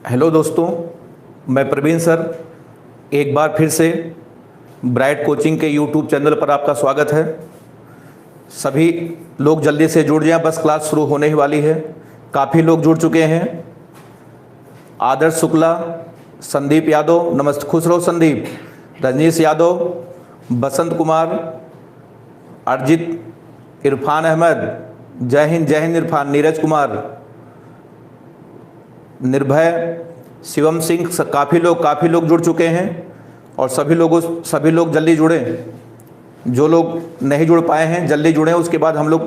Hello दोस्तों, मैं Praveen sir एक बार फिर से ब्राइट कोचिंग के यूट्यूब चैनल पर आपका स्वागत है। सभी लोग जल्दी से जुड़ जाएं, बस क्लास शुरू होने ही वाली है। काफ़ी लोग जुड़ चुके हैं। आदर्श शुक्ला, संदीप यादव, नमस्ते, खुश रहो संदीप, रजनीश यादव, बसंत कुमार, अर्जित, इरफान अहमद, जय हिंद इरफान, नीरज कुमार, निर्भय, शिवम सिंह, काफ़ी लोग जुड़ चुके हैं। और सभी लोग जल्दी जुड़ें। जो लोग नहीं जुड़ पाए हैं जल्दी जुड़ें, उसके बाद हम लोग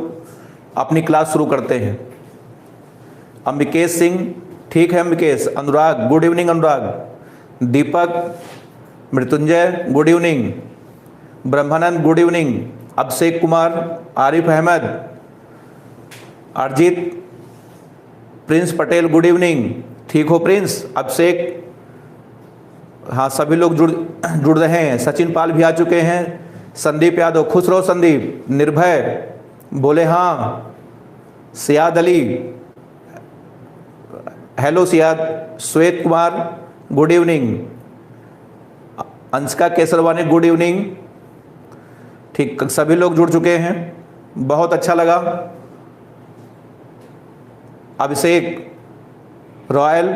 अपनी क्लास शुरू करते हैं। अम्बिकेश सिंह, ठीक है अम्बिकेश। अनुराग, गुड इवनिंग अनुराग। दीपक, मृत्युंजय, गुड इवनिंग। ब्रह्मानंद, गुड इवनिंग। अभिषेक कुमार, आरिफ अहमद, अर्जित, प्रिंस पटेल, गुड इवनिंग। ठीक हो प्रिंस, अभिषेक, हाँ सभी लोग जुड़ रहे हैं। सचिन पाल भी आ चुके हैं। संदीप यादव, खुश रहो संदीप। निर्भय बोले हाँ। सियाद अली, हेलो सियाद। श्वेत Kumar, good evening. Anshika Kesarwani, good evening. ठीक, सभी लोग जुड़ चुके हैं, बहुत अच्छा लगा। अभिषेक, रॉयल,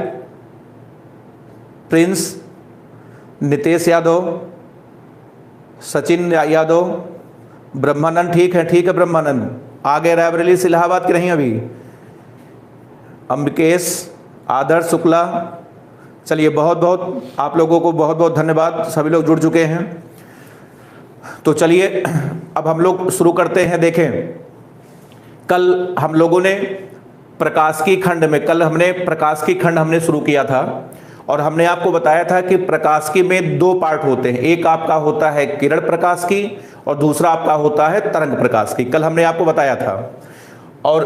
प्रिंस, नितेश यादव, सचिन यादव, ब्रह्मानंद, ठीक है ब्रह्मानंद, आगे रायबरेली से इलाहाबाद के नहीं अभी। अम्बिकेश, आदर्श शुक्ला, चलिए बहुत आप लोगों को बहुत धन्यवाद, सभी लोग जुड़ चुके हैं। तो चलिए अब हम लोग शुरू करते हैं। देखें, कल हम लोगों ने प्रकाशिकी खंड हमने शुरू किया था और हमने आपको बताया था कि प्रकाशिकी में दो पार्ट होते हैं। एक आपका होता है किरण प्रकाशिकी और दूसरा आपका होता है तरंग प्रकाशिकी। कल हमने आपको बताया था और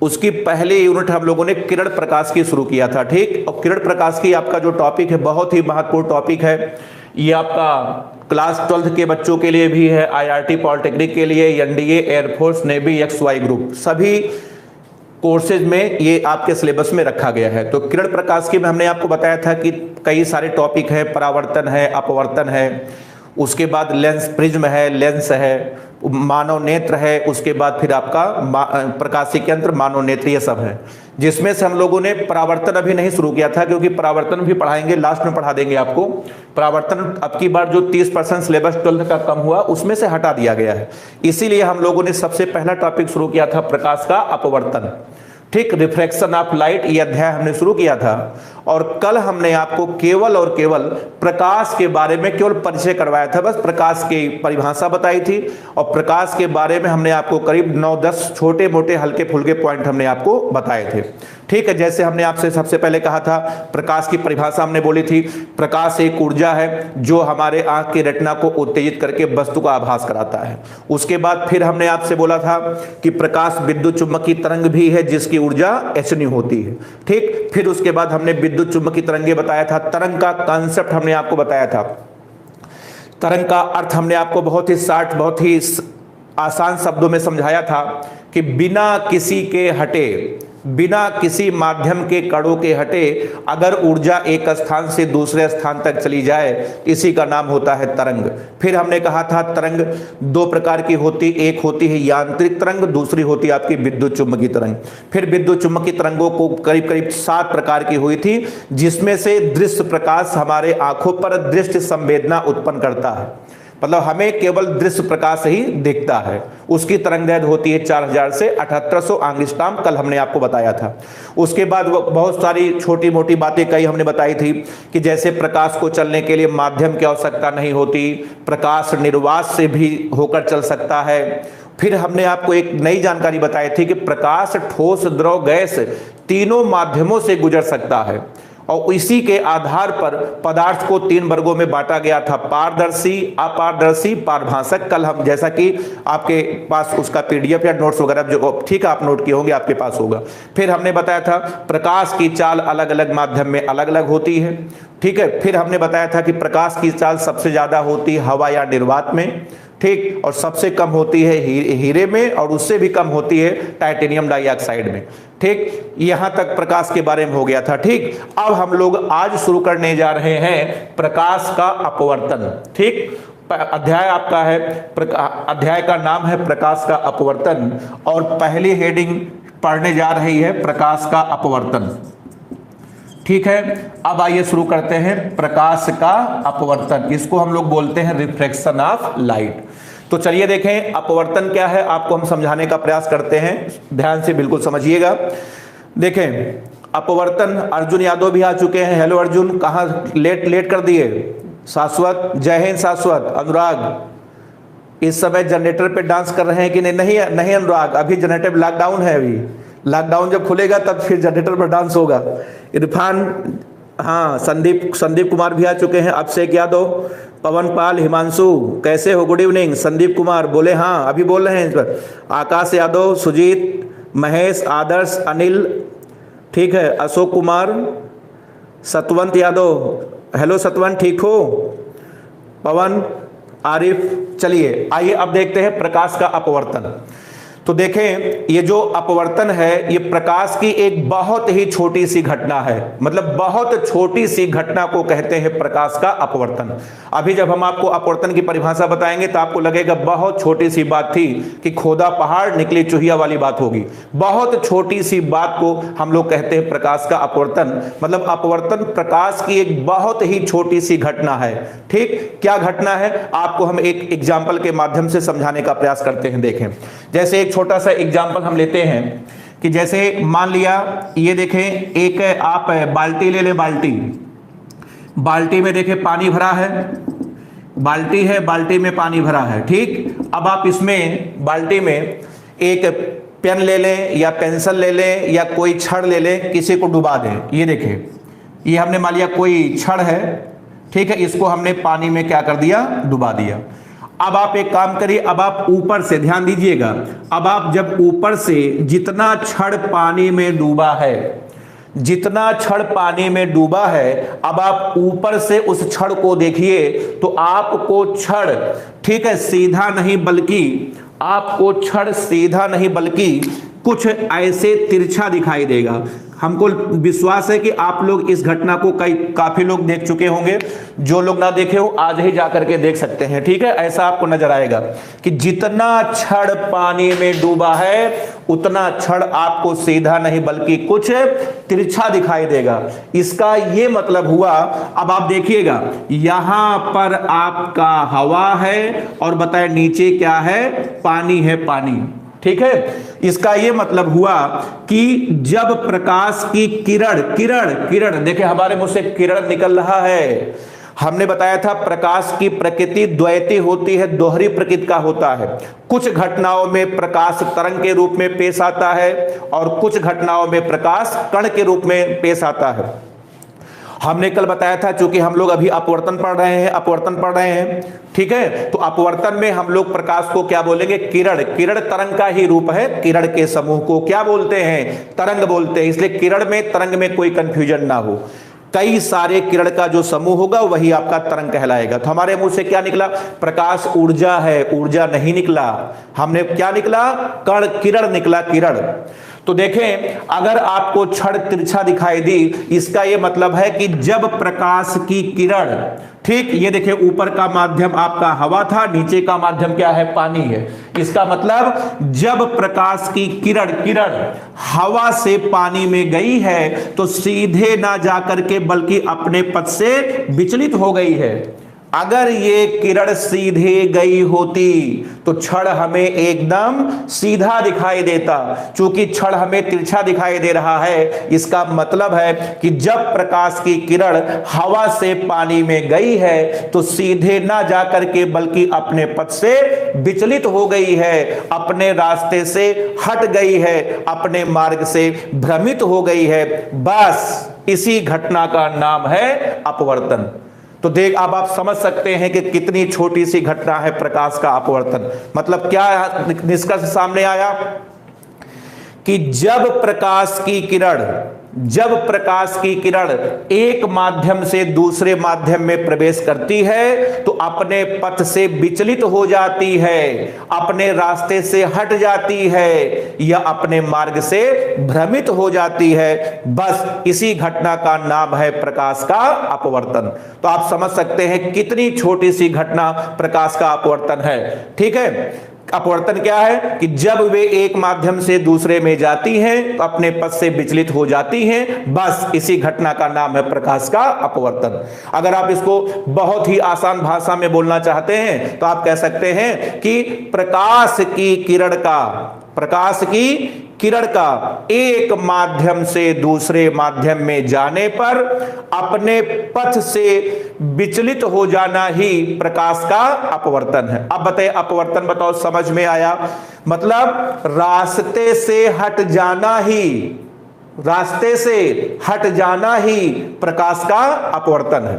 उसकी पहली यूनिट हम लोगों ने किरण प्रकाशिकी शुरू किया था। ठीक, और किरण प्रकाशिकी आपका जो टॉपिक है बहुत ही महत्वपूर्ण टॉपिक है। ये आपका क्लास 12 के बच्चों के लिए भी है, IRT पॉलिटेक्निक के लिए, NDA, air force, navy, XY group, सभी कोर्सेज में ये आपके सिलेबस में रखा गया है। तो किरण प्रकाशिकी में हमने आपको बताया था कि कई सारे टॉपिक है, परावर्तन है, अपवर्तन है, उसके बाद लेंस प्रिज्म है, लेंस है, मानव नेत्र है, उसके बाद फिर आपका प्रकाशिकी यंत्र, मानव नेत्र, ये सब है। जिसमें से हम लोगों ने परावर्तन अभी नहीं शुरू किया था, क्योंकि परावर्तन भी पढ़ाएंगे, लास्ट में पढ़ा देंगे आपको। परावर्तन अब की बार जो 30% सिलेबस 12 का कम हुआ उसमें से हटा दिया गया है, इसीलिए हम लोगों ने सबसे पहला टॉपिक शुरू किया था प्रकाश का अपवर्तन। ठीक, रिफ्रैक्शन ऑफ लाइट, ये अध्याय हमने शुरू किया था। और कल हमने आपको केवल और केवल प्रकाश के बारे में केवल परिचय करवाया था, बस प्रकाश की परिभाषा बताई थी और प्रकाश के बारे में हमने आपको करीब 9-10 छोटे मोटे हल्के फुल्के पॉइंट हमने आपको बताए थे। ठीक है, जैसे हमने आपसे सबसे पहले कहा था, प्रकाश की परिभाषा हमने बोली थी, प्रकाश एक ऊर्जा है जो हमारे आंख की रेटिना को उत्तेजित करके वस्तु का आभास कराता है। उसके बाद फिर हमने आपसे बोला था कि प्रकाश विद्युत चुम्बकीय तरंग भी है जिसकी ऊर्जा hν होती है। ठीक, फिर उसके बाद हमने विद्युत चुम्बकीय तरंगे बताया था। तरंग का कॉन्सेप्ट हमने आपको बताया था। तरंग का अर्थ हमने आपको बहुत ही शार्ट, बहुत ही आसान शब्दों में समझाया था कि बिना किसी के हटे, बिना किसी माध्यम के कणों के हटे अगर ऊर्जा एक स्थान से दूसरे स्थान तक चली जाए, इसी का नाम होता है तरंग। फिर हमने कहा था तरंग दो प्रकार की होती, एक होती है यांत्रिक तरंग, दूसरी होती है आपकी विद्युत चुम्बकीय तरंग। फिर विद्युत चुम्बकीय तरंगों को करीब 7 प्रकार की हुई थी, जिसमें से दृश्य प्रकाश हमारे आंखों पर दृष्टि संवेदना उत्पन्न करता है, मतलब हमें केवल दृश्य प्रकाश ही दिखता है। उसकी तरंगदैर्घ्य होती है 4000 से 7800 एंगस्ट्रॉम, कल हमने आपको बताया था। उसके बाद बहुत सारी छोटी मोटी बातें कई हमने बताई थी कि जैसे प्रकाश को चलने के लिए माध्यम की आवश्यकता नहीं होती, प्रकाश निर्वात से भी होकर चल सकता है। फिर हमने आपको एक नई जानकारी बताई थी कि प्रकाश ठोस, द्रव, गैस तीनों माध्यमों से गुजर सकता है और इसी के आधार पर पदार्थ को 3 वर्गों में बांटा गया था, पारदर्शी, अपारदर्शी, पारभासक। कल हम, जैसा कि आपके पास उसका PDF या नोट्स वगैरह जो ठीक है आप नोट किए होंगे, आपके पास होगा। फिर हमने बताया था प्रकाश की चाल अलग अलग माध्यम में अलग अलग होती है। ठीक है, फिर हमने बताया था कि प्रकाश की चाल सबसे ज्यादा होती है हवा या निर्वात में। ठीक, और सबसे कम होती है हीरे में, और उससे भी कम होती है टाइटेनियम डाइऑक्साइड में। ठीक, यहां तक प्रकाश के बारे में हो गया था। ठीक, अब हम लोग आज शुरू करने जा रहे हैं प्रकाश का अपवर्तन। ठीक, अध्याय आपका है, अध्याय का नाम है प्रकाश का अपवर्तन, और पहली हेडिंग पढ़ने जा रही है प्रकाश का अपवर्तन। ठीक है, अब आइए शुरू करते हैं प्रकाश का अपवर्तन। इसको हम लोग बोलते हैं रिफ्रैक्शन ऑफ लाइट। तो चलिए देखें अपवर्तन क्या है, आपको हम समझाने का प्रयास करते हैं, ध्यान से बिल्कुल समझिएगा। देखें अपवर्तन, अर्जुन यादव भी आ चुके हैं। हेलो अर्जुन, कहाँ लेट कर दिए? शाश्वत, जय हिंद शाश्वत। अनुराग इस समय जनरेटर पे डांस कर रहे हैं कि नहीं? नहीं अनुराग, अभी जनरेटर लॉकडाउन है, अभी लॉकडाउन जब खुलेगा तब फिर जनरेटर पर डांस होगा। इरफान, हाँ, संदीप कुमार भी आ चुके हैं। अभिषेक यादव, पवन पाल, हिमांशु, कैसे हो? Good evening. संदीप कुमार बोले हाँ, अभी बोल रहे हैं इस पर। आकाश यादव, सुजीत, महेश, आदर्श, अनिल, ठीक है, अशोक कुमार, सतवंत यादव, हेलो सतवंत, ठीक हो? पवन, आरिफ। चलिए आइए अब देखते हैं प्रकाश का अपवर्तन। तो देखें ये जो अपवर्तन है, ये प्रकाश की एक बहुत ही छोटी सी घटना है, मतलब बहुत छोटी सी घटना को कहते हैं प्रकाश का अपवर्तन। अभी जब हम आपको अपवर्तन की परिभाषा बताएंगे तो आपको लगेगा बहुत छोटी सी बात थी कि खोदा पहाड़ निकली चूहिया वाली बात होगी। बहुत छोटी सी बात को हम लोग कहते हैं प्रकाश का अपवर्तन। मतलब अपवर्तन प्रकाश की एक बहुत ही छोटी सी घटना है। ठीक, क्या घटना है आपको हम एक एग्जाम्पल के माध्यम से समझाने का प्रयास करते हैं। देखें, जैसे एक छोटा सा एग्जाम्पल हम लेते हैं कि जैसे मान लिया ये देखें, एक आप बाल्टी ले ले, बाल्टी में देखें पानी भरा है, बाल्टी है, बाल्टी में पानी भरा है। ठीक, अब आप इसमें बाल्टी में एक पेन ले लें या पेंसिल ले लें या कोई छड़ ले लें, किसी को डुबा दें। ये देखें, ये हमने मान लिया कोई छड़ है, ठीक है, इसको हमने पानी में क्या कर दिया? डुबा दिया। अब आप एक काम करिए, अब आप ऊपर से ध्यान दीजिएगा, अब आप जब ऊपर से जितना छड़ पानी में डूबा है, जितना छड़ पानी में डूबा है, अब आप ऊपर से उस छड़ को देखिए तो आपको छड़, ठीक है, सीधा नहीं बल्कि आपको छड़ सीधा नहीं बल्कि कुछ ऐसे तिरछा दिखाई देगा। हमको विश्वास है कि आप लोग इस घटना को काफी लोग देख चुके होंगे। जो लोग ना देखे हो आज ही जाकर के देख सकते हैं। ठीक है, ऐसा आपको नजर आएगा कि जितना छड़ पानी में डूबा है उतना छड़ आपको सीधा नहीं बल्कि कुछ तिरछा दिखाई देगा। इसका ये मतलब हुआ, अब आप देखिएगा यहां पर आपका हवा है और बताए नीचे क्या है? पानी है, पानी। ठीक है, इसका यह मतलब हुआ कि जब प्रकाश की किरण देखिए हमारे मुंह से किरण निकल रहा है। हमने बताया था प्रकाश की प्रकृति द्वैती होती है, दोहरी प्रकृति का होता है। कुछ घटनाओं में प्रकाश तरंग के रूप में पेश आता है और कुछ घटनाओं में प्रकाश कण के रूप में पेश आता है। हमने कल बताया था, चूंकि हम लोग अभी अपवर्तन पढ़ रहे हैं, ठीक है, तो अपवर्तन में हम लोग प्रकाश को क्या बोलेंगे? किरण तरंग का ही रूप है। किरण के समूह को क्या बोलते हैं? तरंग बोलते हैं। इसलिए किरण में तरंग में कोई कंफ्यूजन ना हो, कई सारे किरण का जो समूह होगा वही आपका तरंग कहलाएगा। तो हमारे मुंह से क्या निकला? प्रकाश ऊर्जा है, ऊर्जा नहीं निकला। हमने क्या निकला? कण, किरण निकला, किरण। तो देखें, अगर आपको छड़ तिरछा दिखाई दी, इसका यह मतलब है कि जब प्रकाश की किरण, ठीक, ये देखिए ऊपर का माध्यम आपका हवा था, नीचे का माध्यम क्या है? पानी है। इसका मतलब जब प्रकाश की किरण हवा से पानी में गई है तो सीधे ना जाकर के बल्कि अपने पथ से विचलित हो गई है। अगर ये किरण सीधे गई होती तो छड़ हमें एकदम सीधा दिखाई देता। चूंकि छड़ हमें तिरछा दिखाई दे रहा है, इसका मतलब है कि जब प्रकाश की किरण हवा से पानी में गई है तो सीधे ना जाकर के बल्कि अपने पथ से विचलित हो गई है, अपने रास्ते से हट गई है, अपने मार्ग से भ्रमित हो गई है। बस इसी घटना का नाम है अपवर्तन। तो देख, अब आप समझ सकते हैं कि कितनी छोटी सी घटना है प्रकाश का अपवर्तन। मतलब क्या निष्कर्ष सामने आया कि जब प्रकाश की किरण जब प्रकाश की किरण एक माध्यम से दूसरे माध्यम में प्रवेश करती है तो अपने पथ से विचलित हो जाती है, अपने रास्ते से हट जाती है या अपने मार्ग से भ्रमित हो जाती है। बस इसी घटना का नाम है प्रकाश का अपवर्तन। तो आप समझ सकते हैं कितनी छोटी सी घटना प्रकाश का अपवर्तन है। ठीक है, अपवर्तन क्या है कि जब वे एक माध्यम से दूसरे में जाती हैं तो अपने पथ से विचलित हो जाती हैं। बस इसी घटना का नाम है प्रकाश का अपवर्तन। अगर आप इसको बहुत ही आसान भाषा में बोलना चाहते हैं तो आप कह सकते हैं कि प्रकाश की किरण का एक माध्यम से दूसरे माध्यम में जाने पर अपने पथ से विचलित हो जाना ही प्रकाश का अपवर्तन है। अब बताइए, अपवर्तन बताओ, समझ में आया? मतलब रास्ते से हट जाना ही प्रकाश का अपवर्तन है।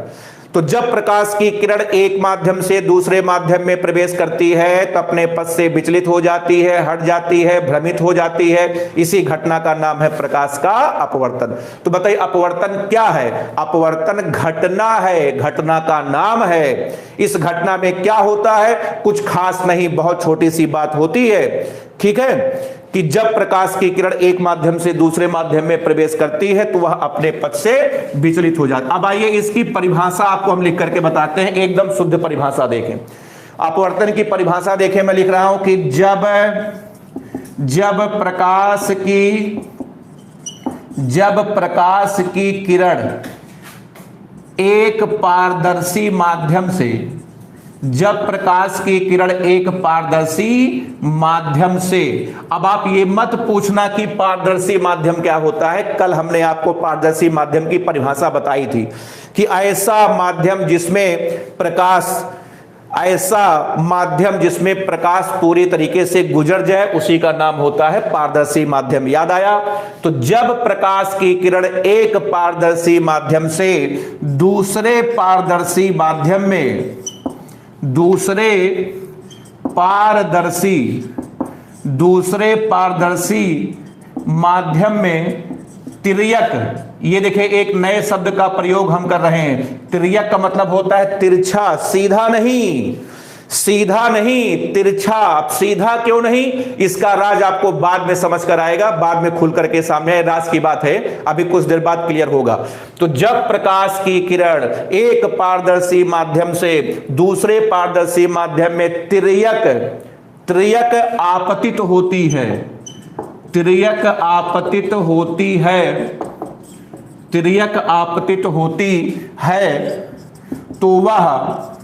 तो जब प्रकाश की किरण एक माध्यम से दूसरे माध्यम में प्रवेश करती है तो अपने पथ से विचलित हो जाती है, हट जाती है, भ्रमित हो जाती है। इसी घटना का नाम है प्रकाश का अपवर्तन। तो बताइए अपवर्तन क्या है? अपवर्तन घटना है, घटना का नाम है। इस घटना में क्या होता है? कुछ खास नहीं, बहुत छोटी सी बात होती है। ठीक है, कि जब प्रकाश की किरण एक माध्यम से दूसरे माध्यम में प्रवेश करती है तो वह अपने पथ से विचलित हो जाती है। अब आइए इसकी परिभाषा आपको हम लिख करके बताते हैं, एकदम शुद्ध परिभाषा देखें। अपवर्तन की परिभाषा देखें, मैं लिख रहा हूं कि जब प्रकाश की किरण एक पारदर्शी माध्यम से, जब प्रकाश की किरण एक पारदर्शी माध्यम से, अब आप ये मत पूछना कि पारदर्शी माध्यम क्या होता है। कल हमने आपको पारदर्शी माध्यम की परिभाषा बताई थी कि ऐसा माध्यम जिसमें प्रकाश पूरी तरीके से गुजर जाए उसी का नाम होता है पारदर्शी माध्यम। याद आया? तो जब प्रकाश की किरण एक पारदर्शी माध्यम से दूसरे पारदर्शी माध्यम में तिर्यक, ये देखिए एक नए शब्द का प्रयोग हम कर रहे हैं। तिर्यक का मतलब होता है तिरछा, सीधा नहीं, तिरछा। सीधा क्यों नहीं, इसका राज आपको बाद में समझ कर आएगा, बाद में खुल करके सामने राज की बात है, अभी कुछ देर बाद क्लियर होगा। तो जब प्रकाश की किरण एक पारदर्शी माध्यम से दूसरे पारदर्शी माध्यम में तिर्यक आपतित होती है तो वह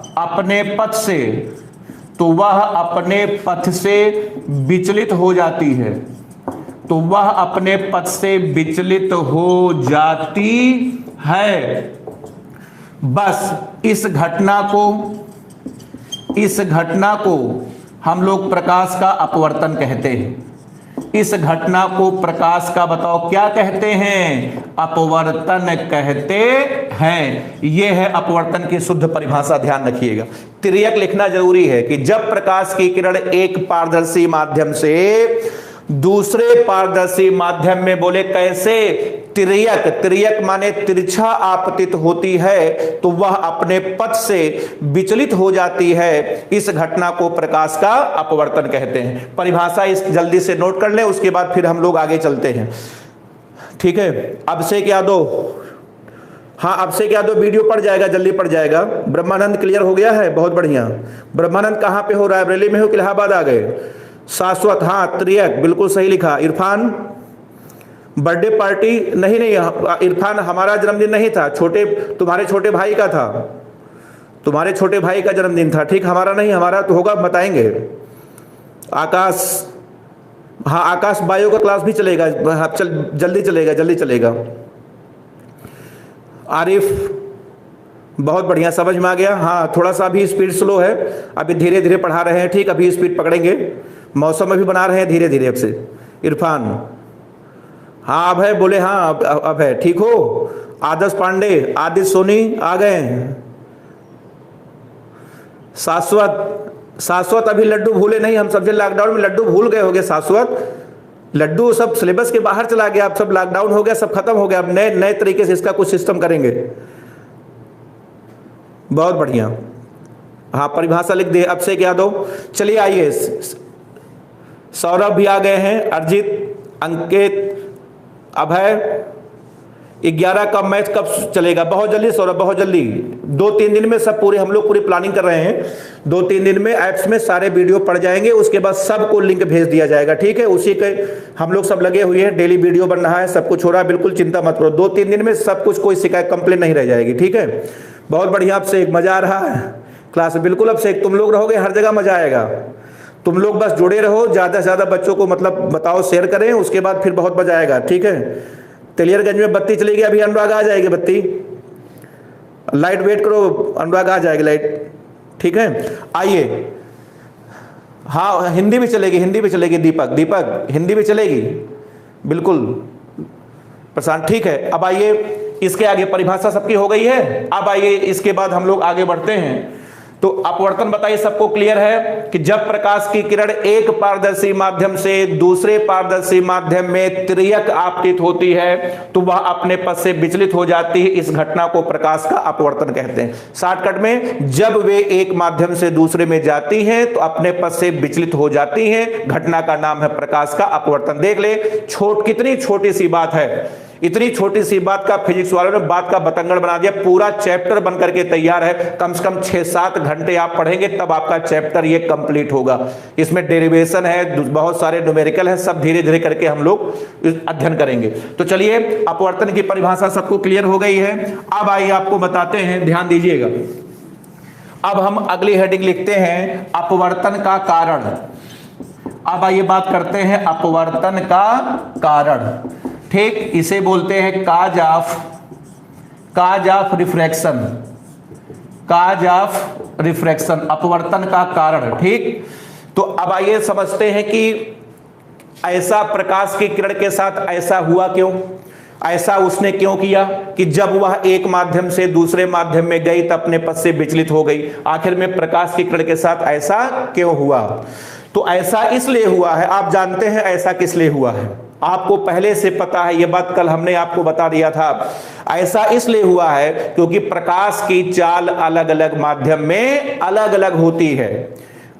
अपने पथ से विचलित हो जाती है। बस इस घटना को हम लोग प्रकाश का अपवर्तन कहते हैं। इस घटना को प्रकाश का बताओ क्या कहते हैं? अपवर्तन कहते हैं। यह है अपवर्तन की शुद्ध परिभाषा, ध्यान रखिएगा। तिर्यक लिखना जरूरी है कि जब प्रकाश की किरण एक पारदर्शी माध्यम से दूसरे पारदर्शी माध्यम में, बोले कैसे? तिर्यक माने तिरछा आपतित होती है तो वह अपने पथ से विचलित हो जाती है। इस घटना को प्रकाश का अपवर्तन कहते हैं। परिभाषा इस जल्दी से नोट कर लें, उसके बाद फिर हम लोग आगे चलते हैं। ठीक है, अब से क्या दो, वीडियो पड़ जाएगा, जल्दी पड़ जाएगा। ब्रह्मानंद क्लियर हो गया है, बहुत बढ़िया। ब्रह्मानंद कहां पे हो? रायबरेली में हो कि इलाहाबाद आ गए? शाश्वत, हाँ तिर्यक बिल्कुल सही लिखा। इरफान बर्थडे पार्टी नहीं, इरफान हमारा जन्मदिन नहीं था, तुम्हारे छोटे भाई का था, तुम्हारे छोटे भाई का जन्मदिन था। ठीक, हमारा नहीं, हमारा तो होगा, बताएंगे। आकाश, हाँ आकाश बायो का क्लास भी चलेगा, जल्दी चलेगा। आरिफ बहुत बढ़िया, समझ में आ गया। हाँ थोड़ा सा अभी स्पीड स्लो है, अभी धीरे धीरे पढ़ा रहे हैं। ठीक, अभी स्पीड पकड़ेंगे, मौसम अभी बना रहे हैं धीरे धीरे अब से। इरफान, हाँ अब है, बोले हाँ अब है, ठीक हो? आदर्श पांडे, आदित्य सोनी आ गए। शाश्वत अभी लड्डू भूले नहीं, हम समझे लॉकडाउन में लड्डू भूल गए होगे शाश्वत, लड्डू सब सिलेबस के बाहर चला गया, अब सब लॉकडाउन हो गया, सब खत्म हो गया, अब नए नए तरीके से इसका कुछ सिस्टम करेंगे। बहुत बढ़िया, हाँ परिभाषा लिख दे अभिषेक यादव। चलिए आइए, सौरभ भी आ गए हैं, अर्जित, अंकित, अभय। 11 का मैच कब चलेगा? बहुत जल्दी सौरभ, बहुत जल्दी, 2-3 दिन में सब पूरे हम लोग पूरी प्लानिंग कर रहे हैं। 2-3 दिन में ऐप्स में सारे वीडियो पड़ जाएंगे, उसके बाद सबको लिंक भेज दिया जाएगा, ठीक है। उसी के हम लोग सब लगे हुए हैं, डेली वीडियो बन रहा है, सब कुछ हो रहा है, बिल्कुल चिंता मत करो। 2-3 दिन में सब कुछ, कोई शिकायत कंप्लेन नहीं रह जाएगी, ठीक है। बहुत बढ़िया, अब से एक मजा आ रहा है क्लास में, बिल्कुल अब से तुम लोग रहोगे हर जगह मजा आएगा। तुम लोग बस जुड़े रहो, ज्यादा से ज्यादा बच्चों को मतलब बताओ, शेयर करें, उसके बाद फिर बहुत मजा आएगा, ठीक है। तेलियरगंज में बत्ती चलेगी, अभी अनुराग आ जाएगी बत्ती, लाइट वेट करो, अनुराग आ जाएगी लाइट, ठीक है। आइए, हाँ हिंदी भी चलेगी, हिंदी भी चलेगी, दीपक हिंदी भी चलेगी, बिल्कुल प्रशांत, ठीक है। अब आइए, इसके आगे परिभाषा सबकी हो गई है। अब आइए इसके बाद हम लोग आगे बढ़ते हैं। तो अपवर्तन बताइए, सबको क्लियर है कि जब प्रकाश की किरण एक पारदर्शी माध्यम से दूसरे पारदर्शी माध्यम में तिर्यक आपतित होती है तो वह अपने पथ से विचलित हो जाती है। इस घटना को प्रकाश का अपवर्तन कहते हैं। शॉर्टकट में, जब वे एक माध्यम से दूसरे में जाती हैं तो अपने पथ से विचलित हो जाती हैं। घटना का नाम है प्रकाश का अपवर्तन। देख ले, कितनी छोटी सी बात है, इतनी छोटी सी बात का फिजिक्स वालों ने बात का बतंगड़ बना दिया। पूरा चैप्टर बन करके तैयार है, कम से कम 6-7 घंटे आप पढ़ेंगे तब आपका चैप्टर ये कंप्लीट होगा। इसमें डेरिवेशन है, बहुत सारे न्यूमेरिकल है, सब धीरे धीरे करके हम लोग अध्ययन करेंगे। तो चलिए, अपवर्तन की परिभाषा सबको क्लियर हो गई है। अब आइए आपको बताते हैं, ध्यान दीजिएगा। अब हम अगली हेडिंग लिखते हैं, अपवर्तन का कारण। अब आइए बात करते हैं अपवर्तन का कारण, ठीक। इसे बोलते हैं cause of refraction, cause of refraction, अपवर्तन का कारण, ठीक। तो अब आइए समझते हैं कि ऐसा प्रकाश की किरण के साथ ऐसा हुआ क्यों, ऐसा उसने क्यों किया कि जब वह एक माध्यम से दूसरे माध्यम में गई तो अपने पथ से विचलित हो गई। आखिर में प्रकाश की किरण के साथ ऐसा क्यों हुआ? तो ऐसा इसलिए हुआ है, आप जानते हैं ऐसा किस लिए हुआ है, आपको पहले से पता है, यह बात कल हमने आपको बता दिया था। ऐसा इसलिए हुआ है क्योंकि प्रकाश की चाल अलग अलग माध्यम में अलग अलग होती है।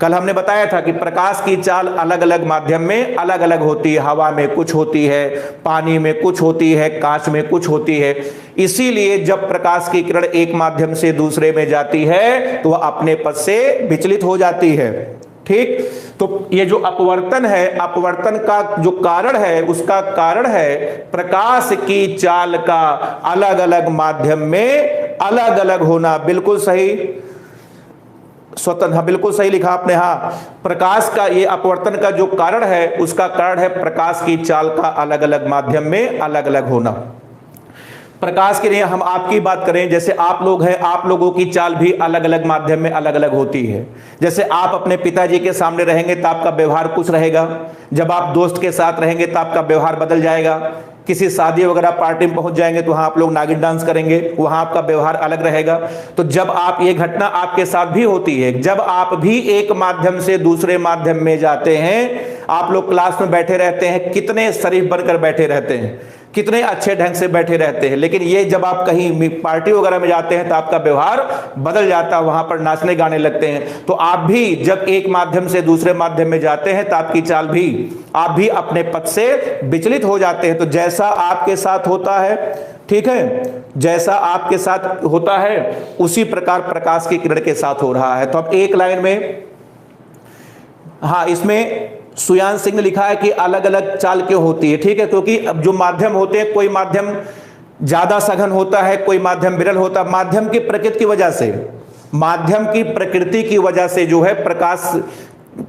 कल हमने बताया था कि प्रकाश की चाल अलग अलग माध्यम में अलग अलग होती है। हवा में कुछ होती है, पानी में कुछ होती है, कांच में कुछ होती है। इसीलिए जब प्रकाश की किरण एक माध्यम से दूसरे में जाती है तो वह अपने पथ से विचलित हो जाती है, ठीक। तो ये जो अपवर्तन है, अपवर्तन का जो कारण है, उसका कारण है प्रकाश की चाल का अलग अलग माध्यम में अलग अलग होना। बिल्कुल सही स्वतंत्र, हाँ बिल्कुल सही लिखा आपने। हाँ, प्रकाश का ये अपवर्तन का जो कारण है, उसका कारण है प्रकाश की चाल का अलग अलग माध्यम में अलग अलग होना। प्रकाश के लिए हम आपकी बात करें, जैसे आप लोग हैं, आप लोगों की चाल भी अलग अलग माध्यम में अलग अलग होती है। जैसे आप अपने पिताजी के सामने रहेंगे तो आपका व्यवहार कुछ रहेगा, जब आप दोस्त के साथ रहेंगे तो आपका व्यवहार बदल जाएगा। किसी शादी वगैरह पार्टी में पहुंच जाएंगे तो वहां आप लोग नागिन डांस करेंगे, वहां आपका व्यवहार अलग रहेगा। तो जब आप, ये घटना आपके साथ भी होती है, जब आप भी एक माध्यम से दूसरे माध्यम में जाते हैं, आप लोग क्लास में बैठे रहते हैं, कितने शरीफ बनकर बैठे रहते हैं, कितने अच्छे ढंग से बैठे रहते हैं, लेकिन ये जब आप कहीं पार्टी वगैरह में जाते हैं तो आपका व्यवहार बदल जाता है, वहां पर नाचने गाने लगते हैं। तो आप भी जब एक माध्यम से दूसरे माध्यम में जाते हैं तो आपकी चाल भी, आप भी अपने पथ से विचलित हो जाते हैं। तो जैसा आपके साथ होता है, ठीक है, जैसा आपके साथ होता है उसी प्रकार प्रकाश की किरण के साथ हो रहा है। तो अब एक लाइन में, हाँ इसमें सुयान सिंह ने लिखा है कि अलग अलग चाल क्यों होती है, ठीक है, क्योंकि अब जो माध्यम होते हैं, कोई माध्यम ज्यादा सघन होता है, कोई माध्यम विरल होता है। माध्यम की प्रकृति की वजह से, माध्यम की प्रकृति की वजह से जो है प्रकाश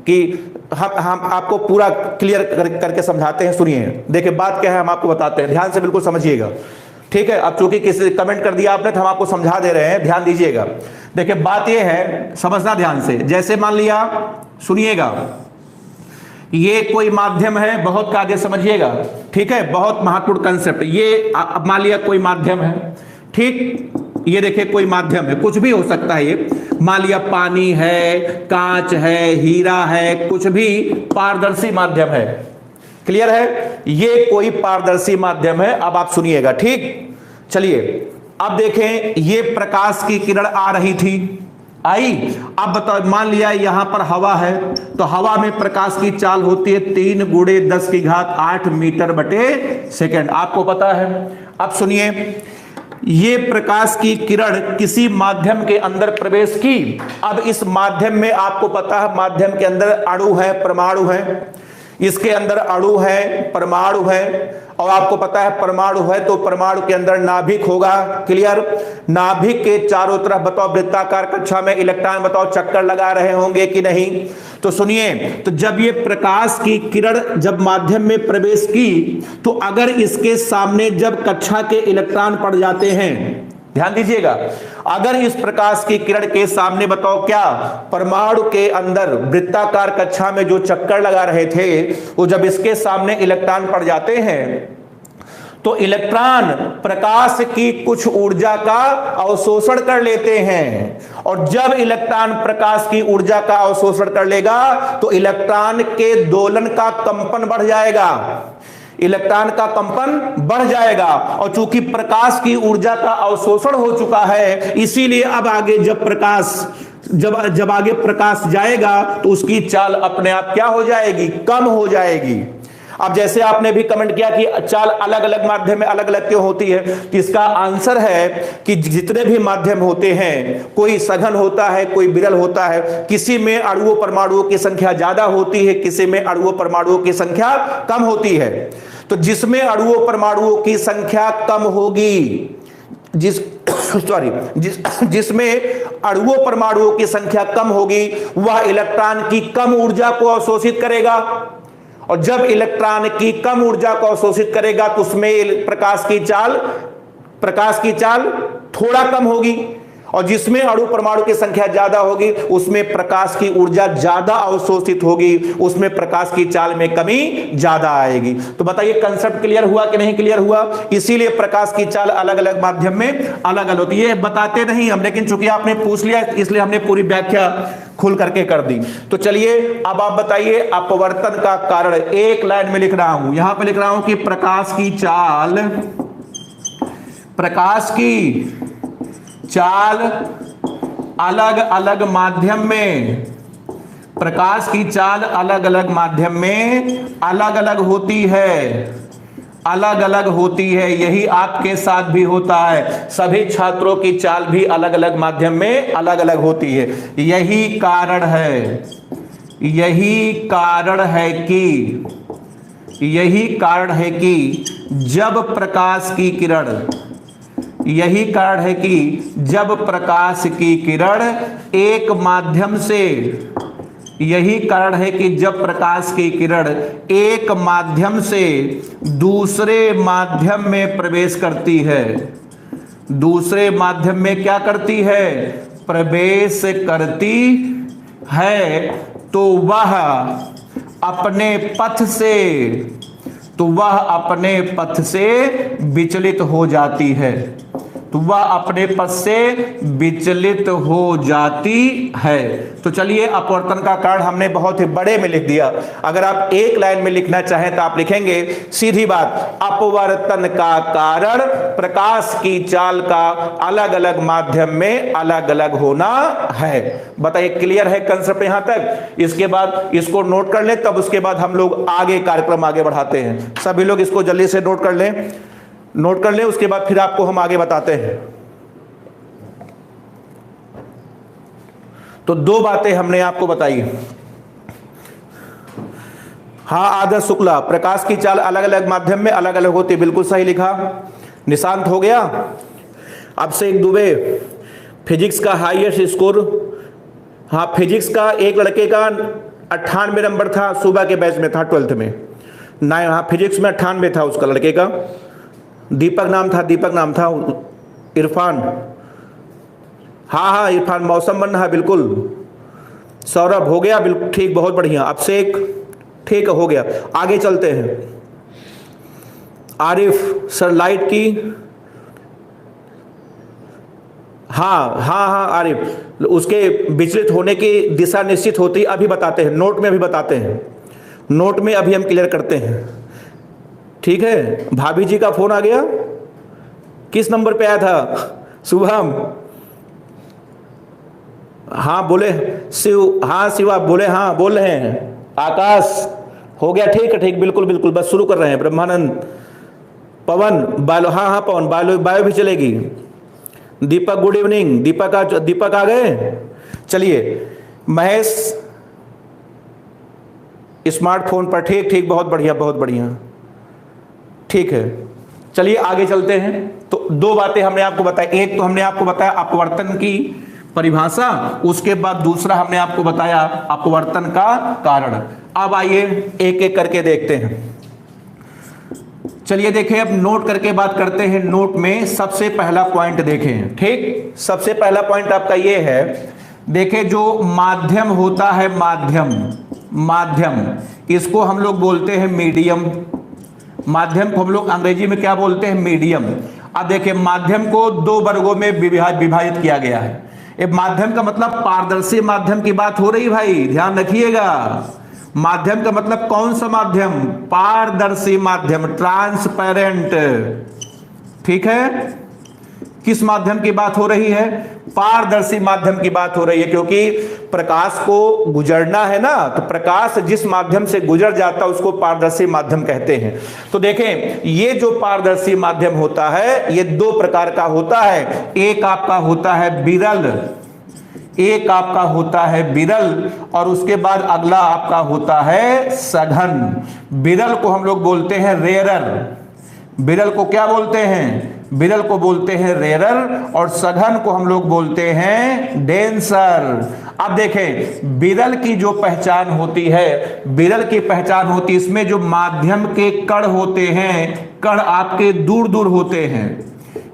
की, हम आपको पूरा क्लियर करके समझाते हैं। सुनिए, देखिए बात क्या है, हम आपको बताते हैं, ध्यान से बिल्कुल समझिएगा, ठीक है। अब चूंकि किसी कमेंट कर दिया आपने तो हम आपको समझा दे रहे हैं, ध्यान दीजिएगा। देखिए बात यह है, समझना ध्यान से। जैसे मान लिया, सुनिएगा, ये कोई माध्यम है, बहुत आगे समझिएगा, ठीक है, बहुत महत्वपूर्ण कंसेप्ट। ये मान लिया कोई माध्यम है, ठीक, ये देखिए कोई माध्यम है, कुछ भी हो सकता है। ये मान लिया पानी है, कांच है, हीरा है, कुछ भी पारदर्शी माध्यम है, क्लियर है? ये कोई पारदर्शी माध्यम है। अब आप सुनिएगा, ठीक? चलिए अब देखें, ये प्रकाश की किरण आ रही थी, आई। अब बताओ, मान लिया यहां पर हवा है, तो हवा में प्रकाश की चाल होती है 3 × 10⁸ मीटर बटे सेकंड, आपको पता है। अब सुनिए, ये प्रकाश की किरण किसी माध्यम के अंदर प्रवेश की। अब इस माध्यम में आपको पता है, माध्यम के अंदर अणु है, परमाणु है, इसके अंदर अणु है, परमाणु है, और आपको पता है परमाणु है तो परमाणु के अंदर नाभिक होगा। क्लियर? नाभिक के चारों तरफ बताओ वृत्ताकार कक्षा में इलेक्ट्रॉन बताओ चक्कर लगा रहे होंगे कि नहीं? तो सुनिए, तो जब ये प्रकाश की किरण जब माध्यम में प्रवेश की, तो अगर इसके सामने जब कक्षा के इलेक्ट्रॉन पड़ जाते हैं, ध्यान दीजिएगा, अगर इस प्रकाश की किरण के सामने बताओ क्या, परमाणु के अंदर वृत्ताकार कक्षा में जो चक्कर लगा रहे थे, वो जब इसके सामने इलेक्ट्रॉन पड़ जाते हैं, तो इलेक्ट्रॉन प्रकाश की कुछ ऊर्जा का अवशोषण कर लेते हैं, और जब इलेक्ट्रॉन प्रकाश की ऊर्जा का अवशोषण कर लेगा, तो इलेक्ट्रॉन के दोलन का कंपन बढ़ जाएगा, इलेक्ट्रॉन का कंपन बढ़ जाएगा। और चूंकि प्रकाश की ऊर्जा का अवशोषण हो चुका है, इसीलिए अब आगे जब आगे प्रकाश जाएगा, तो उसकी चाल अपने आप क्या हो जाएगी? कम हो जाएगी। अब जैसे आपने भी कमेंट किया कि चाल अलग अलग माध्यम में अलग अलग क्यों होती है, तो इसका आंसर है कि जितने भी माध्यम होते हैं, कोई सघन होता है, कोई विरल होता है, किसी में अणुओं परमाणुओं की संख्या ज्यादा होती है, किसी में अणुओं परमाणुओं की संख्या कम होती है। तो जिसमें अणुओं परमाणुओं की संख्या कम होगी, जिसमें अणुओं परमाणुओं की संख्या कम होगी, वह इलेक्ट्रॉन की कम ऊर्जा को अवशोषित करेगा, और जब इलेक्ट्रॉन की कम ऊर्जा को अवशोषित करेगा, तो उसमें प्रकाश की चाल थोड़ा कम होगी, और जिसमें अणु परमाणु की संख्या ज्यादा होगी, उसमें प्रकाश की ऊर्जा ज्यादा अवशोषित होगी, उसमें प्रकाश की चाल में कमी ज्यादा आएगी। तो बताइए कंसेप्ट क्लियर हुआ कि नहीं क्लियर हुआ? इसीलिए प्रकाश की चाल अलग अलग माध्यम में अलग अलग होती है। बताते नहीं हम, लेकिन चूंकि आपने पूछ लिया इसलिए हमने पूरी व्याख्या खुल करके कर दी। तो चलिए अब आप बताइए अपवर्तन का कारण। एक लाइन में लिख रहा हूं, यहां पे लिख रहा हूं कि प्रकाश की चाल अलग अलग माध्यम में, प्रकाश की चाल अलग अलग माध्यम में अलग अलग होती है, यही आपके साथ भी होता है। सभी छात्रों की चाल भी अलग अलग माध्यम में अलग अलग होती है। यही कारण है कि जब प्रकाश की किरण एक माध्यम से, दूसरे माध्यम में प्रवेश करती है, दूसरे माध्यम में क्या करती है? प्रवेश करती है, तो वह अपने पथ से विचलित हो जाती है, तो चलिए अपवर्तन का कारण हमने बहुत ही बड़े में लिख दिया। अगर आप एक लाइन में लिखना चाहें तो आप लिखेंगे सीधी बात, अपवर्तन का कारण प्रकाश की चाल का अलग अलग माध्यम में अलग अलग होना है। बताइए क्लियर है कंसेप्ट यहां तक? इसके बाद इसको नोट कर लें, तब उसके बाद हम लोग कार्यक्रम आगे बढ़ाते हैं। सभी लोग इसको जल्दी से नोट कर लें, उसके बाद फिर आपको हम आगे बताते हैं। तो 2 बातें हमने आपको बताई। हाँ आदर्श शुक्ला, प्रकाश की चाल अलग अलग माध्यम में अलग अलग होती है, बिल्कुल सही लिखा। निशांत हो गया। अब से एक दुबे, फिजिक्स का हाईएस्ट स्कोर, हाँ फिजिक्स का एक लड़के का 98 नंबर था, सुबह के बैच में था 12th में। हाँ फिजिक्स में 98 था उसका लड़के का। दीपक नाम था। इरफान, हाँ इरफान, मौसम बन रहा है बिल्कुल। सौरभ हो गया, बिल्कुल ठीक, बहुत बढ़िया। अब से एक ठीक हो गया। आगे चलते हैं। आरिफ सर लाइट की, हाँ आरिफ, उसके विचलित होने की दिशा निश्चित होती, अभी बताते हैं, नोट में अभी बताते हैं, नोट में अभी हम क्लियर करते हैं। ठीक है, भाभी जी का फोन आ गया, किस नंबर पे आया था? शुभम, हाँ बोले, शिव, हाँ शिव आप बोले, हाँ बोल रहे हैं। आकाश हो गया, ठीक है, ठीक, बिल्कुल बिल्कुल, बस शुरू कर रहे हैं। ब्रह्मानंद, पवन, बालो, हाँ हाँ पवन, बायो भी चलेगी। दीपक गुड इवनिंग, दीपक आ गए। चलिए महेश स्मार्टफोन पर, ठीक ठीक, बहुत बढ़िया बहुत बढ़िया, ठीक है। चलिए आगे चलते हैं। तो दो बातें हमने आपको बताई, एक तो हमने आपको बताया अपवर्तन की परिभाषा, उसके बाद दूसरा हमने आपको बताया अपवर्तन का कारण। अब आइए एक एक करके देखते हैं। चलिए देखें, अब नोट करके बात करते हैं। नोट में सबसे पहला पॉइंट देखें, ठीक, सबसे पहला पॉइंट आपका ये है, देखें जो माध्यम होता है, माध्यम इसको हम लोग बोलते हैं मीडियम। माध्यम को हम लोग अंग्रेजी में क्या बोलते हैं? मीडियम। अब देखिए माध्यम को दो वर्गों में विभाजित किया गया है। एक माध्यम का मतलब पारदर्शी माध्यम की बात हो रही भाई, ध्यान रखिएगा। माध्यम का मतलब कौन सा माध्यम? पारदर्शी माध्यम, ट्रांसपेरेंट, ठीक है। किस माध्यम की बात हो रही है? पारदर्शी माध्यम की बात हो रही है, क्योंकि प्रकाश को गुजरना है ना, तो प्रकाश जिस माध्यम से गुजर जाता है उसको पारदर्शी माध्यम कहते हैं। तो देखें ये जो पारदर्शी माध्यम होता है ये दो प्रकार का होता है। एक आपका होता है विरल, एक आपका होता है विरल, और उसके बाद अगला आपका होता है सघन। विरल को हम लोग बोलते हैं रेयरर, विरल को क्या बोलते हैं? विरल को बोलते हैं रेयरर, और सघन को हम लोग बोलते हैं डेंसर। अब देखें विरल की जो पहचान होती है, विरल की पहचान होती है इसमें जो माध्यम के कण होते हैं, कण आपके दूर दूर होते हैं।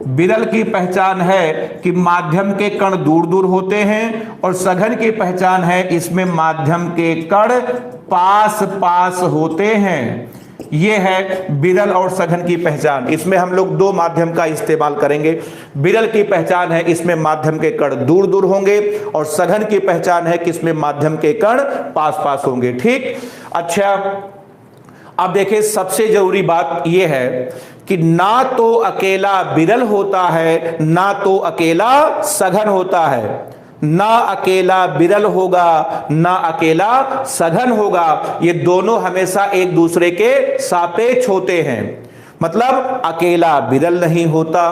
विरल की पहचान है कि माध्यम के कण दूर दूर होते हैं, और सघन की पहचान है इसमें माध्यम के कण पास पास होते हैं। ये है विरल और सघन की पहचान। इसमें हम लोग दो माध्यम का इस्तेमाल करेंगे। विरल की पहचान है इसमें माध्यम के कण दूर दूर होंगे, और सघन की पहचान है कि इसमें माध्यम के कण पास पास होंगे, ठीक। अच्छा अब देखिए सबसे जरूरी बात यह है कि ना तो अकेला विरल होता है, ना तो अकेला सघन होता है। ना अकेला विरल होगा, ना अकेला सघन होगा, ये दोनों हमेशा एक दूसरे के सापेक्ष होते हैं। मतलब अकेला विरल नहीं होता,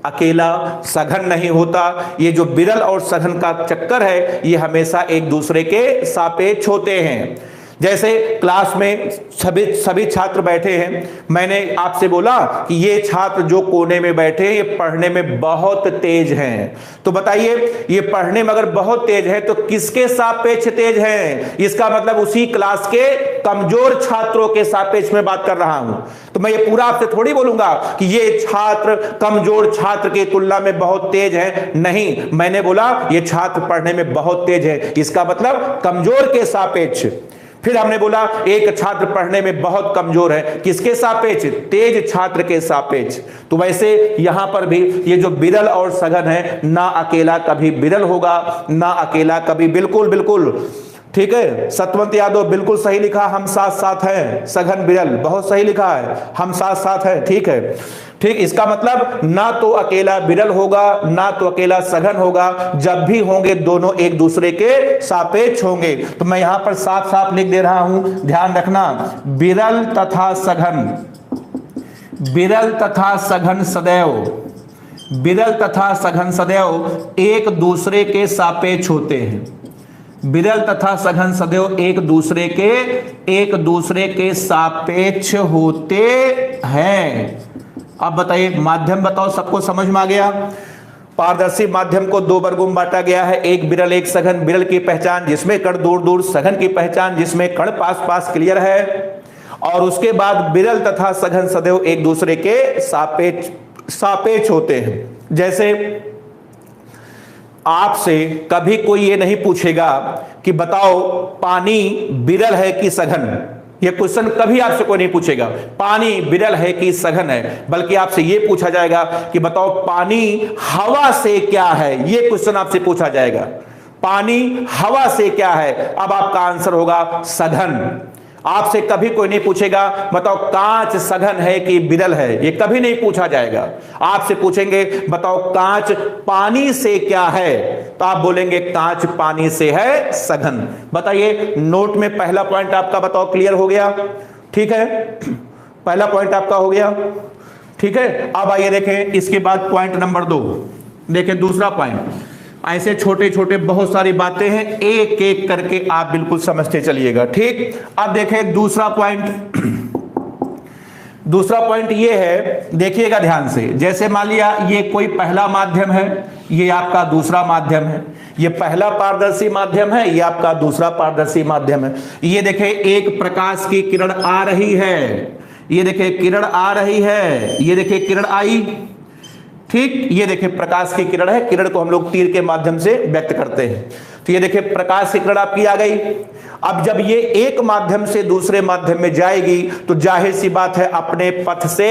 अकेला सघन नहीं होता। ये जो विरल और सघन का चक्कर है ये हमेशा एक दूसरे के सापेक्ष होते हैं। जैसे क्लास में सभी छात्र बैठे हैं, मैंने आपसे बोला कि ये छात्र जो कोने में बैठे हैं ये पढ़ने में बहुत तेज हैं, तो बताइए ये पढ़ने में अगर बहुत तेज है तो किसके सापेक्ष तेज हैं? इसका मतलब उसी क्लास के कमजोर छात्रों के सापेक्ष में बात कर रहा हूं। तो मैं ये पूरा आपसे थोड़ी बोलूंगा कि ये छात्र कमजोर छात्र की तुलना में बहुत तेज है, नहीं, मैंने बोला ये छात्र पढ़ने में बहुत तेज है, इसका मतलब कमजोर के सापेक्ष। फिर हमने बोला एक छात्र पढ़ने में बहुत कमजोर है, किसके सापेक्ष? तेज छात्र के सापेक्ष। तो वैसे यहां पर भी ये जो विरल और सघन है, ना अकेला कभी विरल होगा, ना अकेला कभी, बिल्कुल बिल्कुल ठीक है। सतवंत यादव बिल्कुल सही लिखा, हम साथ साथ हैं, सघन विरल बहुत सही लिखा है, हम साथ साथ हैं, ठीक है, ठीक। इसका मतलब ना तो अकेला विरल होगा, ना तो अकेला सघन होगा, जब भी होंगे दोनों एक दूसरे के सापेक्ष होंगे। तो मैं यहां पर साफ साफ लिख दे रहा हूं, ध्यान रखना, विरल तथा सघन, विरल तथा सघन सदैव, विरल तथा सघन सदैव एक दूसरे के सापेक्ष होते हैं। विरल तथा सघन सदैव एक दूसरे के सापेक्ष होते हैं। अब बताइए माध्यम बताओ, सबको समझ में आ गया? पारदर्शी माध्यम को दो वर्गों में बांटा गया है, एक विरल एक सघन। विरल की पहचान जिसमें कण दूर दूर, सघन की पहचान जिसमें कण पास पास, क्लियर है। और उसके बाद विरल तथा सघन सदैव एक दूसरे के सापेक्ष होते हैं। जैसे आपसे कभी कोई ये नहीं पूछेगा कि बताओ पानी विरल है कि सघन, ये क्वेश्चन कभी आपसे कोई नहीं पूछेगा, पानी विरल है कि सघन है, बल्कि आपसे ये पूछा जाएगा कि बताओ पानी हवा से क्या है, ये क्वेश्चन आपसे पूछा जाएगा, पानी हवा से क्या है। अब आपका आंसर होगा सघन। आपसे कभी कोई नहीं पूछेगा बताओ कांच सघन है कि बिरल है, ये कभी नहीं पूछा जाएगा। आपसे पूछेंगे बताओ कांच पानी से क्या है, तो आप बोलेंगे कांच पानी से है सघन। बताइए नोट में पहला पॉइंट आपका बताओ क्लियर हो गया, ठीक है, पहला पॉइंट आपका हो गया, ठीक है। अब आइए देखें इसके बाद पॉइंट नंबर 2, देखें दूसरा पॉइंट। ऐसे छोटे छोटे बहुत सारी बातें हैं, एक एक करके आप बिल्कुल समझते चलिएगा, ठीक। अब देखें दूसरा पॉइंट, दूसरा पॉइंट ये है, देखिएगा ध्यान से। जैसे मान लिया ये कोई पहला माध्यम है, ये आपका दूसरा माध्यम है, ये पहला पारदर्शी माध्यम है, ये आपका दूसरा पारदर्शी माध्यम है। ये देखें एक प्रकाश की किरण आ रही है, ये देखिए किरण आ रही है, ये देखिए किरण आई, ठीक। ये देखिए प्रकाश की किरण है, किरण को हम लोग तीर के माध्यम से व्यक्त करते हैं। तो ये देखिए प्रकाश की किरण आपकी आ गई। अब जब ये एक माध्यम से दूसरे माध्यम में जाएगी तो जाहिर सी बात है अपने पथ से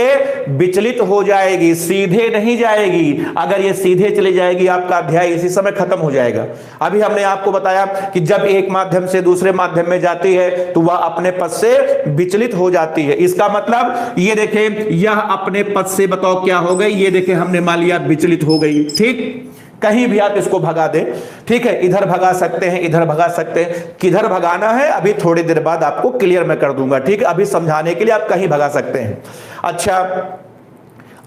विचलित हो जाएगी, सीधे नहीं जाएगी। अगर ये सीधे चली जाएगी आपका अध्याय इसी समय खत्म हो जाएगा। अभी हमने आपको बताया कि जब एक माध्यम से दूसरे माध्यम में जाती है तो वह अपने पथ से विचलित हो जाती है। इसका मतलब ये देखें यह अपने पथ से बताओ क्या हो गई, ये देखें हमने मान लिया विचलित हो गई, ठीक। कहीं भी आप इसको भगा दें, ठीक है, इधर भगा सकते हैं, इधर भगा सकते हैं, किधर भगाना है अभी थोड़ी देर बाद आपको क्लियर मैं कर दूंगा, ठीक है। अभी समझाने के लिए आप कहीं भगा सकते हैं। अच्छा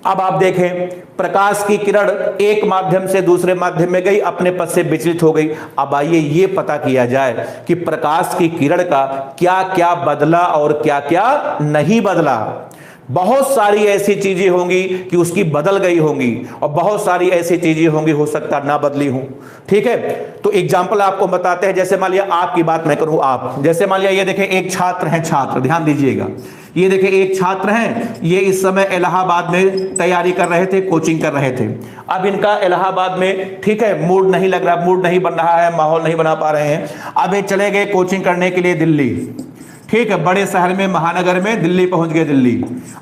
अब आप देखें प्रकाश की किरण एक माध्यम से दूसरे माध्यम में गई, अपने पथ से विचलित हो गई। अब आइए ये पता किया जाए कि प्रकाश की किरण का क्या क्या बदला और क्या क्या नहीं बदला। बहुत सारी ऐसी चीजें होंगी कि उसकी बदल गई होंगी और बहुत सारी ऐसी चीजें होंगी हो सकता ना बदली हो, ठीक है। तो एग्जांपल आपको बताते हैं। जैसे मान लिया आपकी बात मैं करूं, आप जैसे मान लिया ये देखें एक छात्र हैं, छात्र ध्यान दीजिएगा, ये देखें एक छात्र हैं, ये इस समय इलाहाबाद में तैयारी कर रहे थे, कोचिंग कर रहे थे। अब इनका इलाहाबाद में ठीक है मूड नहीं लग रहा, मूड नहीं बन रहा है, माहौल नहीं बना पा रहे हैं। अब ये चले गए कोचिंग करने के लिए दिल्ली, ठीक है, बड़े शहर में महानगर में दिल्ली पहुंच गए, दिल्ली।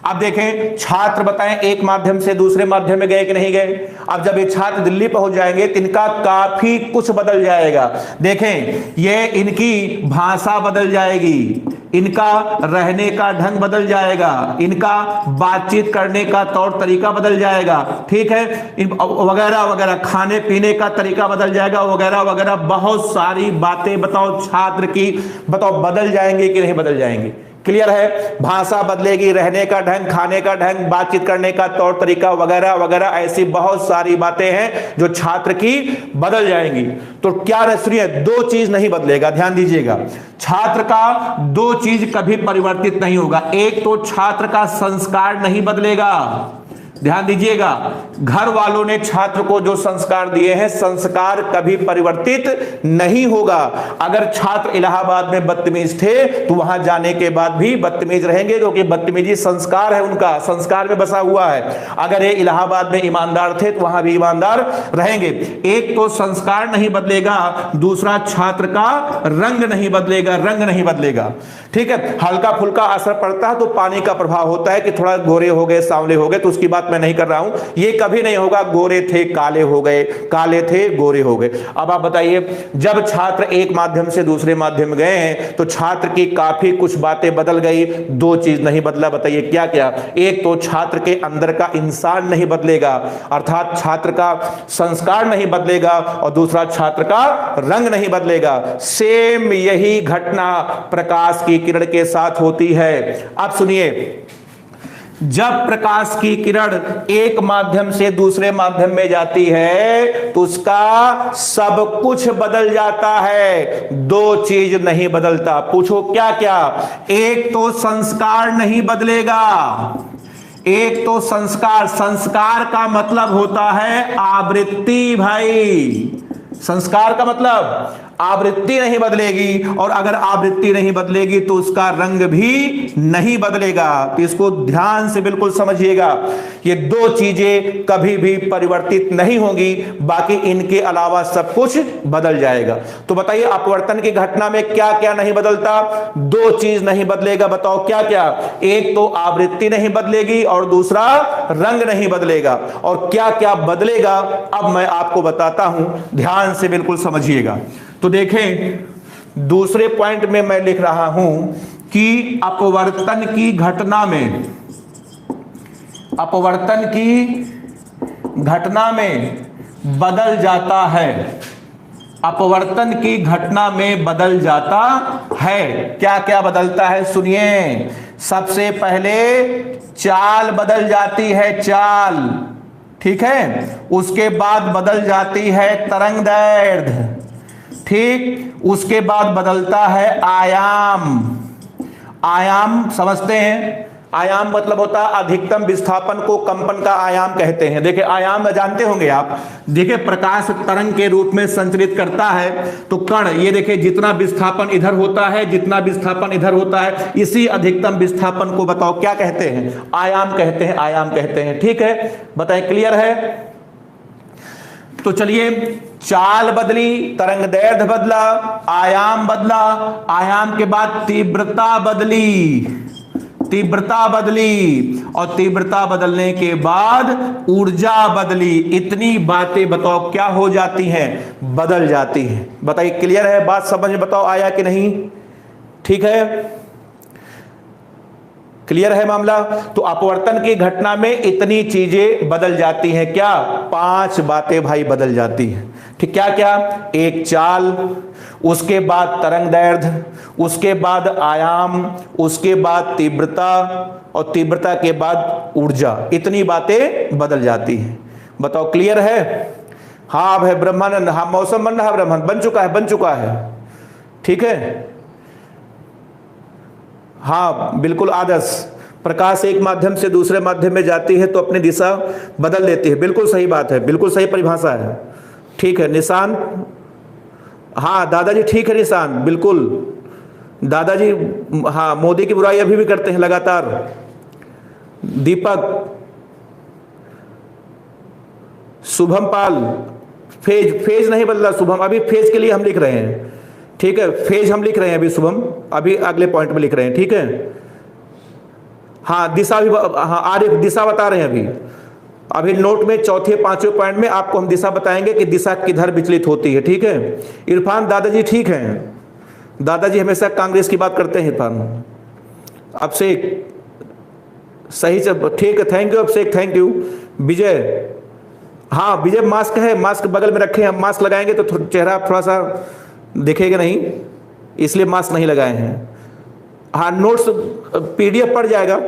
अब देखें छात्र बताएं एक माध्यम से दूसरे माध्यम में गए कि नहीं गए। अब जब ये छात्र दिल्ली पहुंच जाएंगे तो इनका काफी कुछ बदल जाएगा। देखें ये इनकी भाषा बदल जाएगी, इनका रहने का ढंग बदल जाएगा, इनका बातचीत करने का तौर तरीका बदल जाएगा, ठीक है, वगैरह वगैरह, खाने पीने का तरीका बदल जाएगा, वगैरह वगैरह। बहुत सारी बातें बताओ छात्र की बताओ बदल जाएंगे कि नहीं बदल जाएंगे। क्लियर है, भाषा बदलेगी, रहने का ढंग, खाने का ढंग, बातचीत करने का तौर तरीका वगैरह वगैरह, ऐसी बहुत सारी बातें हैं जो छात्र की बदल जाएंगी। तो क्या सुनिए, दो चीज नहीं बदलेगा, ध्यान दीजिएगा। छात्र का दो चीज कभी परिवर्तित नहीं होगा। एक तो छात्र का संस्कार नहीं बदलेगा, ध्यान दीजिएगा, घर वालों ने छात्र को जो संस्कार दिए हैं संस्कार कभी परिवर्तित नहीं होगा। अगर छात्र इलाहाबाद में बदतमीज थे तो वहां जाने के बाद भी बदतमीज रहेंगे, क्योंकि बदतमीजी संस्कार है, उनका संस्कार में बसा हुआ है। अगर ये इलाहाबाद में ईमानदार थे तो वहां भी ईमानदार रहेंगे। एक तो संस्कार नहीं बदलेगा, दूसरा छात्र का रंग नहीं बदलेगा, रंग नहीं बदलेगा, ठीक है। हल्का फुल्का असर पड़ता है तो पानी का प्रभाव होता है कि थोड़ा गोरे हो गए, सांवले हो गए, तो उसकी बात मैं नहीं कर रहा हूं। ये कभी नहीं होगा गोरे थे काले हो गए, काले थे गोरे हो गए। अब आप बताइए जब छात्र एक माध्यम से दूसरे माध्यम में गए हैं तो छात्र की काफी कुछ बातें बदल गई, दो चीज नहीं बदला। बताइए क्या क्या। एक तो छात्र के अंदर का इंसान नहीं बदलेगा, अर्थात छात्र का संस्कार नहीं बदलेगा, और दूसरा छात्र का रंग नहीं बदलेगा। सेम यही घटना प्रकाश की किरण के साथ होती है। अब सुनिए, जब प्रकाश की किरण एक माध्यम से दूसरे माध्यम में जाती है तो उसका सब कुछ बदल जाता है, दो चीज नहीं बदलता। पूछो क्या क्या। एक तो संस्कार नहीं बदलेगा, एक तो संस्कार, संस्कार का मतलब होता है आवृत्ति भाई, संस्कार का मतलब आवृत्ति नहीं बदलेगी, और अगर आवृत्ति नहीं बदलेगी तो उसका रंग भी नहीं बदलेगा। तो इसको ध्यान से बिल्कुल समझिएगा, ये दो चीजें कभी भी परिवर्तित नहीं होंगी, बाकी इनके अलावा सब कुछ बदल जाएगा। तो बताइए अपवर्तन की घटना में क्या क्या नहीं बदलता। दो चीज नहीं बदलेगा, बताओ क्या क्या। एक तो आवृत्ति नहीं बदलेगी और दूसरा रंग नहीं बदलेगा। और क्या क्या बदलेगा अब मैं आपको बताता हूं, ध्यान से बिल्कुल समझिएगा। तो देखें दूसरे पॉइंट में मैं लिख रहा हूं कि अपवर्तन की घटना में, अपवर्तन की घटना में बदल जाता है, अपवर्तन की घटना में बदल जाता है। क्या क्या बदलता है सुनिए। सबसे पहले चाल बदल जाती है, चाल, ठीक है। उसके बाद बदल जाती है तरंग दैर्ध्य, ठीक। उसके बाद बदलता है आयाम। आयाम समझते हैं, आयाम मतलब होता है अधिकतम विस्थापन को कंपन का आयाम कहते हैं। देखिए आयाम जानते होंगे आप, देखिए प्रकाश तरंग के रूप में संचरित करता है तो कण, ये देखिए जितना विस्थापन इधर होता है, जितना विस्थापन इधर होता है, इसी अधिकतम विस्थापन को बताओ क्या कहते हैं, आयाम कहते हैं, आयाम कहते हैं, ठीक है। बताएं, क्लियर है। तो चलिए, चाल बदली, तरंग दैर्ध्य बदला, आयाम बदला, आयाम के बाद तीव्रता बदली, तीव्रता बदली, और तीव्रता बदलने के बाद ऊर्जा बदली। इतनी बातें बताओ क्या हो जाती हैं, बदल जाती हैं। बताइए, क्लियर है बात, समझ में बताओ आया कि नहीं, ठीक है, क्लियर है मामला। तो अपवर्तन की घटना में इतनी चीजें बदल जाती हैं, क्या, 5 बातें भाई बदल जाती हैं, ठीक। क्या क्या, एक चाल, उसके बाद तरंग दैर्ध्य, उसके बाद आयाम, उसके बाद तीव्रता, और तीव्रता के बाद ऊर्जा। इतनी बातें बदल जाती हैं। बताओ क्लियर है। हाँ भाई ब्रह्मानंद, हाँ मौसम बन रहा है, ब्रह्मांड बन चुका है, बन चुका है, ठीक है। हाँ बिल्कुल आदर्श, प्रकाश एक माध्यम से दूसरे माध्यम में जाती है तो अपनी दिशा बदल लेती है, बिल्कुल सही बात है, बिल्कुल सही परिभाषा है, ठीक है। निशान, हाँ दादाजी ठीक है, निशान बिल्कुल, दादाजी हाँ, मोदी की बुराई अभी भी करते हैं लगातार। दीपक, शुभम पाल, फेज नहीं बदला शुभम, अभी फेज के लिए हम लिख रहे हैं, ठीक है, फेज हम लिख रहे हैं अभी शुभम, अभी अगले पॉइंट में लिख रहे हैं, ठीक है। हाँ दिशा भी, हाँ आरिफ दिशा बता रहे हैं अभी नोट में चौथे पांचवें पॉइंट में आपको हम दिशा बताएंगे कि दिशा किधर विचलित होती है, ठीक है। इरफान दादाजी ठीक हैं, दादाजी हमेशा कांग्रेस की बात करते हैं। इरफान अभिषेक सही से ठीक है, thank you Abhishek, thank you. Vijay, हाँ विजय मास्क है, मास्क बगल में रखे हैं, मास्क लगाएंगे तो चेहरा थोड़ा सा दिखेगा नहीं, इसलिए मास्क नहीं लगाए हैं। हाँ नोट्स पीडीएफ पड़ जाएगा,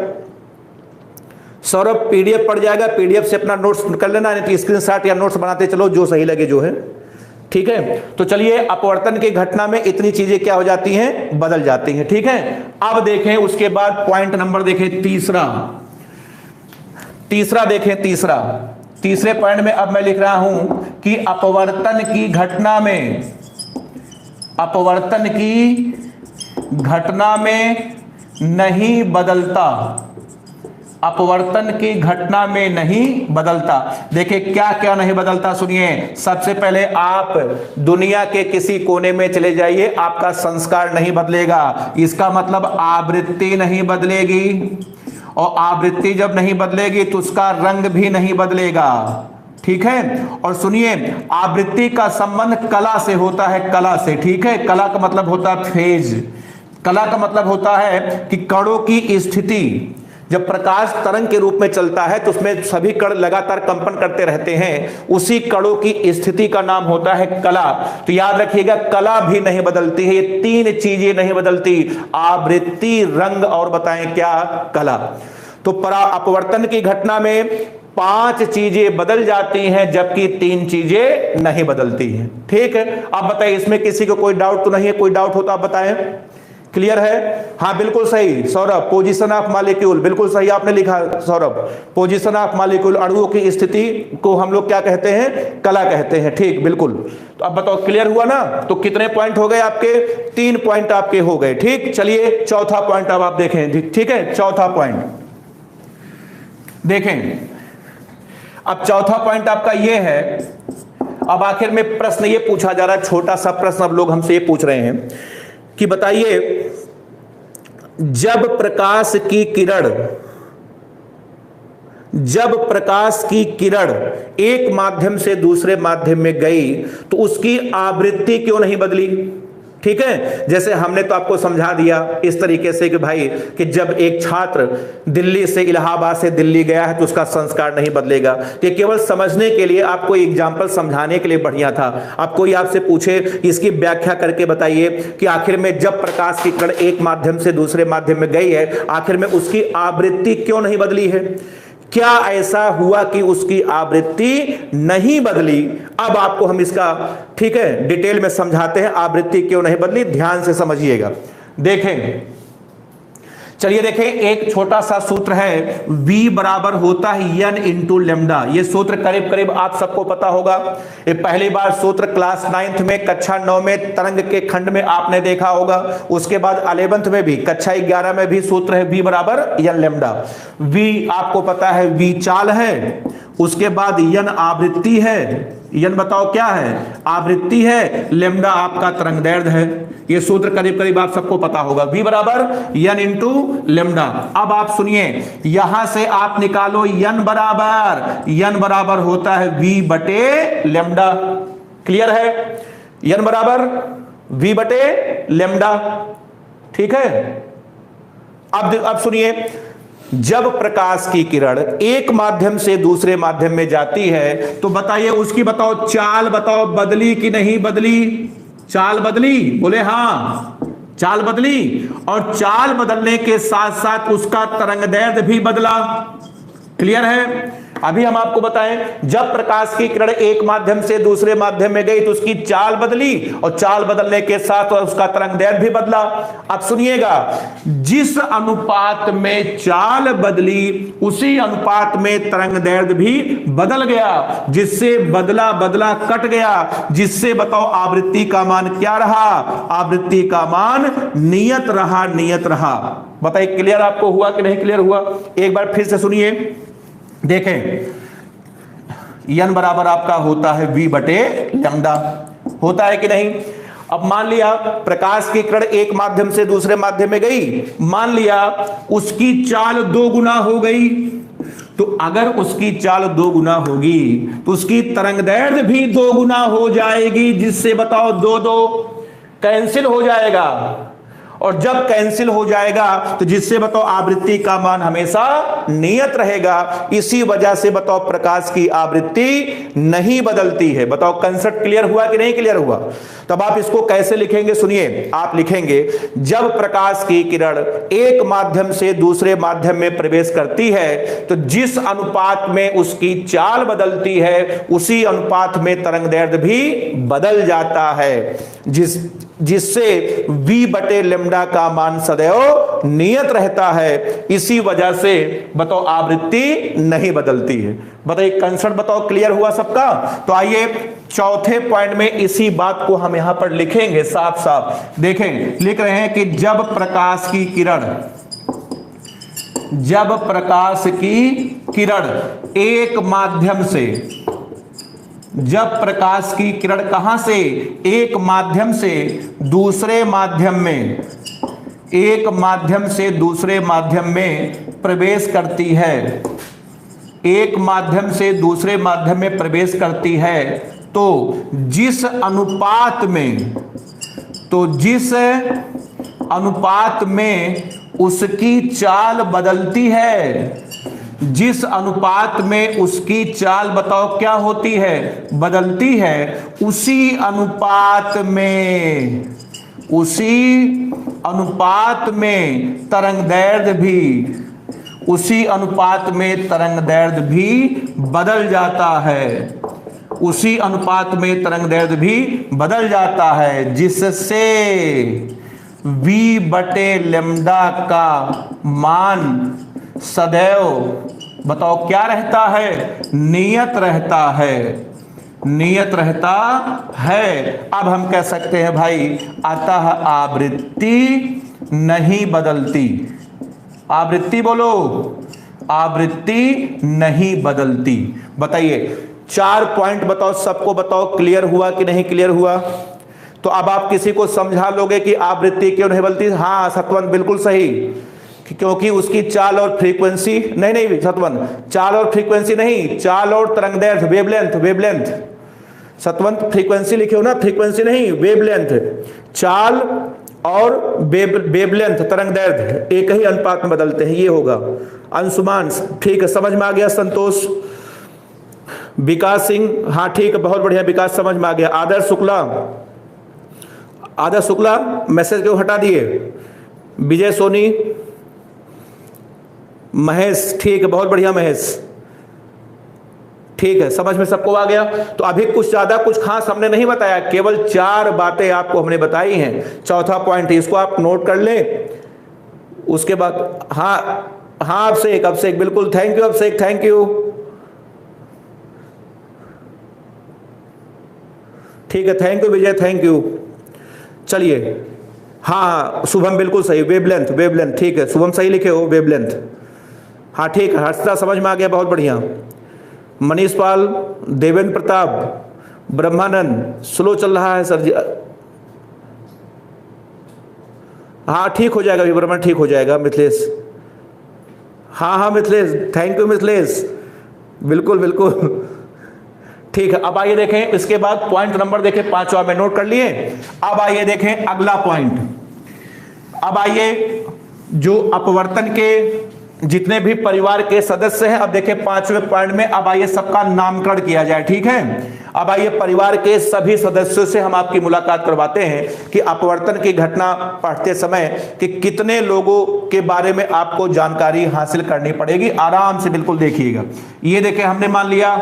सौरभ पीडीएफ पड़ जाएगा, पीडीएफ से अपना नोट्स कर लेना, नहीं तो स्क्रीनशॉट या नोट्स बनाते चलो, जो सही लगे जो है, ठीक है। तो चलिए, अपवर्तन की घटना में इतनी चीजें क्या हो जाती हैं, बदल जाती हैं, ठीक है। अब देखें उसके बाद पॉइंट नंबर देखें तीसरा, देखें तीसरे पॉइंट में अब मैं लिख रहा हूं कि अपवर्तन की घटना में, अपवर्तन की घटना में नहीं बदलता, अपवर्तन की घटना में नहीं बदलता। देखिए क्या क्या नहीं बदलता सुनिए। सबसे पहले आप दुनिया के किसी कोने में चले जाइए, आपका संस्कार नहीं बदलेगा, इसका मतलब आवृत्ति नहीं बदलेगी, और आवृत्ति जब नहीं बदलेगी तो उसका रंग भी नहीं बदलेगा, ठीक है। और सुनिए, आवृत्ति का संबंध कला से होता है, कला से, ठीक है। कला का मतलब होता है फेज, कला का मतलब होता है कि कणों की स्थिति, जब प्रकाश तरंग के रूप में चलता है तो उसमें सभी कण लगातार कंपन करते रहते हैं, उसी कणों की स्थिति का नाम होता है कला। तो याद रखिएगा, कला भी नहीं बदलती है, ये 3 चीजें नहीं बदलती, आवृत्ति, रंग और बताएं क्या, कला। तो अपवर्तन की घटना में 5 चीजें बदल जाती हैं जबकि 3 चीजें नहीं बदलती हैं, ठीक है। आप बताइए, इसमें किसी को कोई डाउट तो नहीं है? कोई डाउट हो तो आप बताएं, क्लियर है। हाँ बिल्कुल सही सौरभ, पोजीशन ऑफ मॉलिक्यूल, बिल्कुल सही आपने लिखा सौरभ, पोजीशन ऑफ मॉलिक्यूल, अणुओं की स्थिति को हम लोग क्या कहते हैं, कला कहते हैं, ठीक बिल्कुल। तो अब बताओ क्लियर हुआ ना। तो कितने पॉइंट हो गए आपके, 3 पॉइंट आपके हो गए, ठीक। चलिए चौथा पॉइंट अब आप देखें, ठीक है। चौथा पॉइंट देखें, अब चौथा पॉइंट आपका ये है, अब आखिर में प्रश्न ये पूछा जा रहा है, छोटा सा प्रश्न अब लोग हमसे ये पूछ रहे हैं कि बताइए, जब प्रकाश की किरण एक माध्यम से दूसरे माध्यम में गई तो उसकी आवृत्ति क्यों नहीं बदली, ठीक है। जैसे हमने तो आपको समझा दिया इस तरीके से कि भाई कि जब एक छात्र दिल्ली से इलाहाबाद से दिल्ली गया है तो उसका संस्कार नहीं बदलेगा। तो केवल समझने के लिए, आपको एग्जाम्पल समझाने के लिए बढ़िया था। अब कोई आपसे पूछे इसकी व्याख्या करके बताइए कि आखिर में जब प्रकाश की किरण एक माध्यम से दूसरे माध्यम में गई है, आखिर में उसकी आवृत्ति क्यों नहीं बदली है? क्या ऐसा हुआ कि उसकी आवृत्ति नहीं बदली? अब आपको हम इसका, ठीक है, डिटेल में समझाते हैं आवृत्ति क्यों नहीं बदली। ध्यान से समझिएगा। देखें, चलिए देखें, एक छोटा सा सूत्र है, V बराबर होता है N इंटू लेमडा। ये सूत्र करीब करीब आप सबको पता होगा। ये पहली बार सूत्र क्लास 9th में, कक्षा 9 में तरंग के खंड में आपने देखा होगा। उसके बाद 11th में भी, कक्षा 11 में भी सूत्र है V बराबर N लेमडा। V आपको पता है V चाल है, उसके बाद N आवृत्ति है। N बताओ क्या है? आवृत्ति है। लेमडा आपका तरंग दैर्ध्य है। ये सूत्र करीब करीब आप सबको पता होगा, V बराबर N इंटू लेमडा। अब आप सुनिए, यहां से आप निकालो N बराबर होता है V बटे लेमडा। क्लियर है? N बराबर V बटे लेमडा। ठीक है। अब सुनिए, जब प्रकाश की किरण एक माध्यम से दूसरे माध्यम में जाती है तो बताइए उसकी, बताओ चाल, बताओ बदली कि नहीं बदली? चाल बदली? बोले हाँ, चाल बदली। और चाल बदलने के साथ साथ उसका तरंगदैर्ध्य भी बदला। क्लियर है? अभी हम आपको बताएं, जब प्रकाश की किरण एक माध्यम से दूसरे माध्यम में गई तो उसकी चाल बदली, और चाल बदलने के साथ उसका तरंगदैर्ध्य भी बदला। अब सुनिएगा, जिस अनुपात में चाल बदली उसी अनुपात में तरंगदैर्ध्य भी बदल गया, जिससे बदला बदला कट गया, जिससे बताओ आवृत्ति का मान क्या रहा? आवृत्ति का मान नियत रहा, नियत रहा। बताइए, क्लियर आपको हुआ कि नहीं क्लियर हुआ? एक बार फिर से सुनिए, देखें, N बराबर आपका होता है V बटे लेमडा, होता है कि नहीं? अब मान लिया प्रकाश की किरण एक माध्यम से दूसरे माध्यम में गई, मान लिया उसकी चाल 2 गुना हो गई। तो अगर उसकी चाल 2 गुना होगी तो उसकी तरंगदैर्ध्य भी 2 गुना हो जाएगी, जिससे बताओ 2 कैंसिल हो जाएगा। और जब कैंसिल हो जाएगा तो जिससे बताओ आवृत्ति का मान हमेशा नियत रहेगा। इसी वजह से बताओ प्रकाश की आवृत्ति नहीं बदलती है। बताओ कंसेप्ट क्लियर हुआ कि नहीं क्लियर हुआ? तब आप इसको कैसे लिखेंगे? सुनिए, आप लिखेंगे, जब प्रकाश की किरण एक माध्यम से दूसरे माध्यम में प्रवेश करती है तो जिस अनुपात में उसकी चाल बदलती है उसी अनुपात में तरंगदैर्ध्य भी बदल जाता है, जिससे V बटे लेमडा का मान सदैव नियत रहता है। इसी वजह से बताओ आवृत्ति नहीं बदलती है। बताइए, कंसेप्ट बताओ क्लियर हुआ सबका? तो आइए चौथे पॉइंट में इसी बात को हम यहां पर लिखेंगे साफ साफ। देखें, लिख रहे हैं कि जब प्रकाश की किरण एक माध्यम से, जब प्रकाश की किरण कहां से? एक माध्यम से दूसरे माध्यम में, एक माध्यम से दूसरे माध्यम में प्रवेश करती है, एक माध्यम से दूसरे माध्यम में प्रवेश करती है, तो जिस अनुपात में उसकी चाल बदलती है, जिस अनुपात में उसकी चाल बताओ क्या होती है? बदलती है, उसी अनुपात में तरंगदैर्ध्य भी बदल जाता है। उसी अनुपात में तरंगदैर्ध्य भी बदल जाता है, जिससे V बटे लेमडा का मान सदैव बताओ क्या रहता है? नियत रहता है, नियत रहता है। अब हम कह सकते हैं भाई, अतः आवृत्ति नहीं बदलती। आवृत्ति बोलो, आवृत्ति नहीं बदलती। बताइए, 4 पॉइंट बताओ, सबको बताओ क्लियर हुआ कि नहीं क्लियर हुआ? तो अब आप किसी को समझा लोगे कि आवृत्ति क्यों नहीं बदलती? हाँ सतवन, बिल्कुल सही, क्योंकि उसकी चाल और फ्रीक्वेंसी, नहीं सतवन, चाल और फ्रीक्वेंसी नहीं, चाल और तरंगदैर्ध्य, वेवलेंथ, सतवंत फ्रीक्वेंसी लिखे हो ना, फ्रीक्वेंसी नहीं, वेवलेंथ। चाल और वेवलेंथ तरंग दैर्ध्य एक ही अनुपात में बदलते हैं, ये होगा। अंशुमान, ठीक है, समझ में आ गया। संतोष, विकास सिंह, हाँ ठीक है, बहुत बढ़िया विकास, समझ में आ गया। आदर्श शुक्ला, आदर्श शुक्ला मैसेज क्यों हटा दिए? विजय सोनी, महेश, ठीक है, बहुत बढ़िया महेश, ठीक है, समझ में सबको आ गया। तो अभी कुछ ज्यादा कुछ खास हमने नहीं बताया, केवल 4 बातें आपको हमने बताई हैं। चौथा पॉइंट इसको आप नोट कर लें। उसके बाद हाँ अभिषेक बिल्कुल, thank you Abhishek, thank you, ठीक है, thank you Vijay, thank you. चलिए, हाँ शुभम बिल्कुल सही, वेवलेंथ, ठीक है, शुभम सही लिखे हो, वेवलेंथ, हाँ ठीक है। हर्षदा समझ में आ गया, बहुत बढ़िया। मनीष पाल, देवेंद्र प्रताप, ब्रह्मानंद, स्लो चल रहा है सर जी, हाँ ठीक हो जाएगा विवरण, ठीक हो जाएगा। मिथिलेश, हाँ मिथिलेश, थैंक यू मिथिलेश, बिल्कुल बिल्कुल, ठीक है। अब आइए देखें, इसके बाद पॉइंट नंबर देखें 5वां में नोट कर लिए। अब आइए देखें अगला पॉइंट। अब आइए जो अपवर्तन के जितने भी परिवार के सदस्य हैं, अब देखें 5वें पॉइंट में, अब आइए सबका नामकरण किया जाए, ठीक है। अब आइए परिवार के सभी सदस्यों से हम आपकी मुलाकात करवाते हैं कि अपवर्तन की घटना पढ़ते समय कि कितने लोगों के बारे में आपको जानकारी हासिल करनी पड़ेगी। आराम से बिल्कुल देखिएगा। ये देखें, हमने मान लिया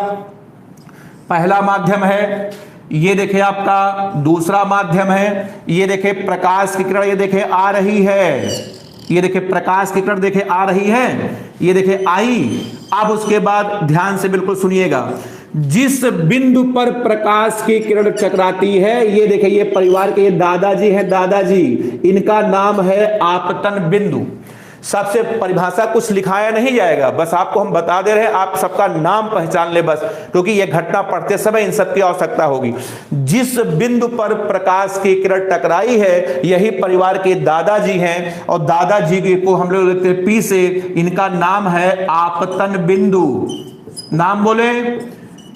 पहला माध्यम है, ये देखें आपका दूसरा माध्यम है, ये देखें प्रकाश की किरण, ये देखें आ रही है, ये देखें प्रकाश की किरण देखें आ रही है, ये देखें आई। अब उसके बाद ध्यान से बिल्कुल सुनिएगा, जिस बिंदु पर प्रकाश की किरण टकराती है, ये देखें, ये परिवार के ये दादाजी हैं, दादाजी, इनका नाम है आपतन बिंदु। सबसे परिभाषा कुछ लिखाया नहीं जाएगा, बस आपको हम बता दे रहे हैं, आप सबका नाम पहचान ले बस, क्योंकि यह घटना पढ़ते समय इन सब की आवश्यकता होगी। जिस बिंदु पर प्रकाश की किरण टकराई है, यही परिवार के दादाजी हैं, और दादाजी को हम लोग लिखते हैं पी से, इनका नाम है आपतन बिंदु। नाम बोले,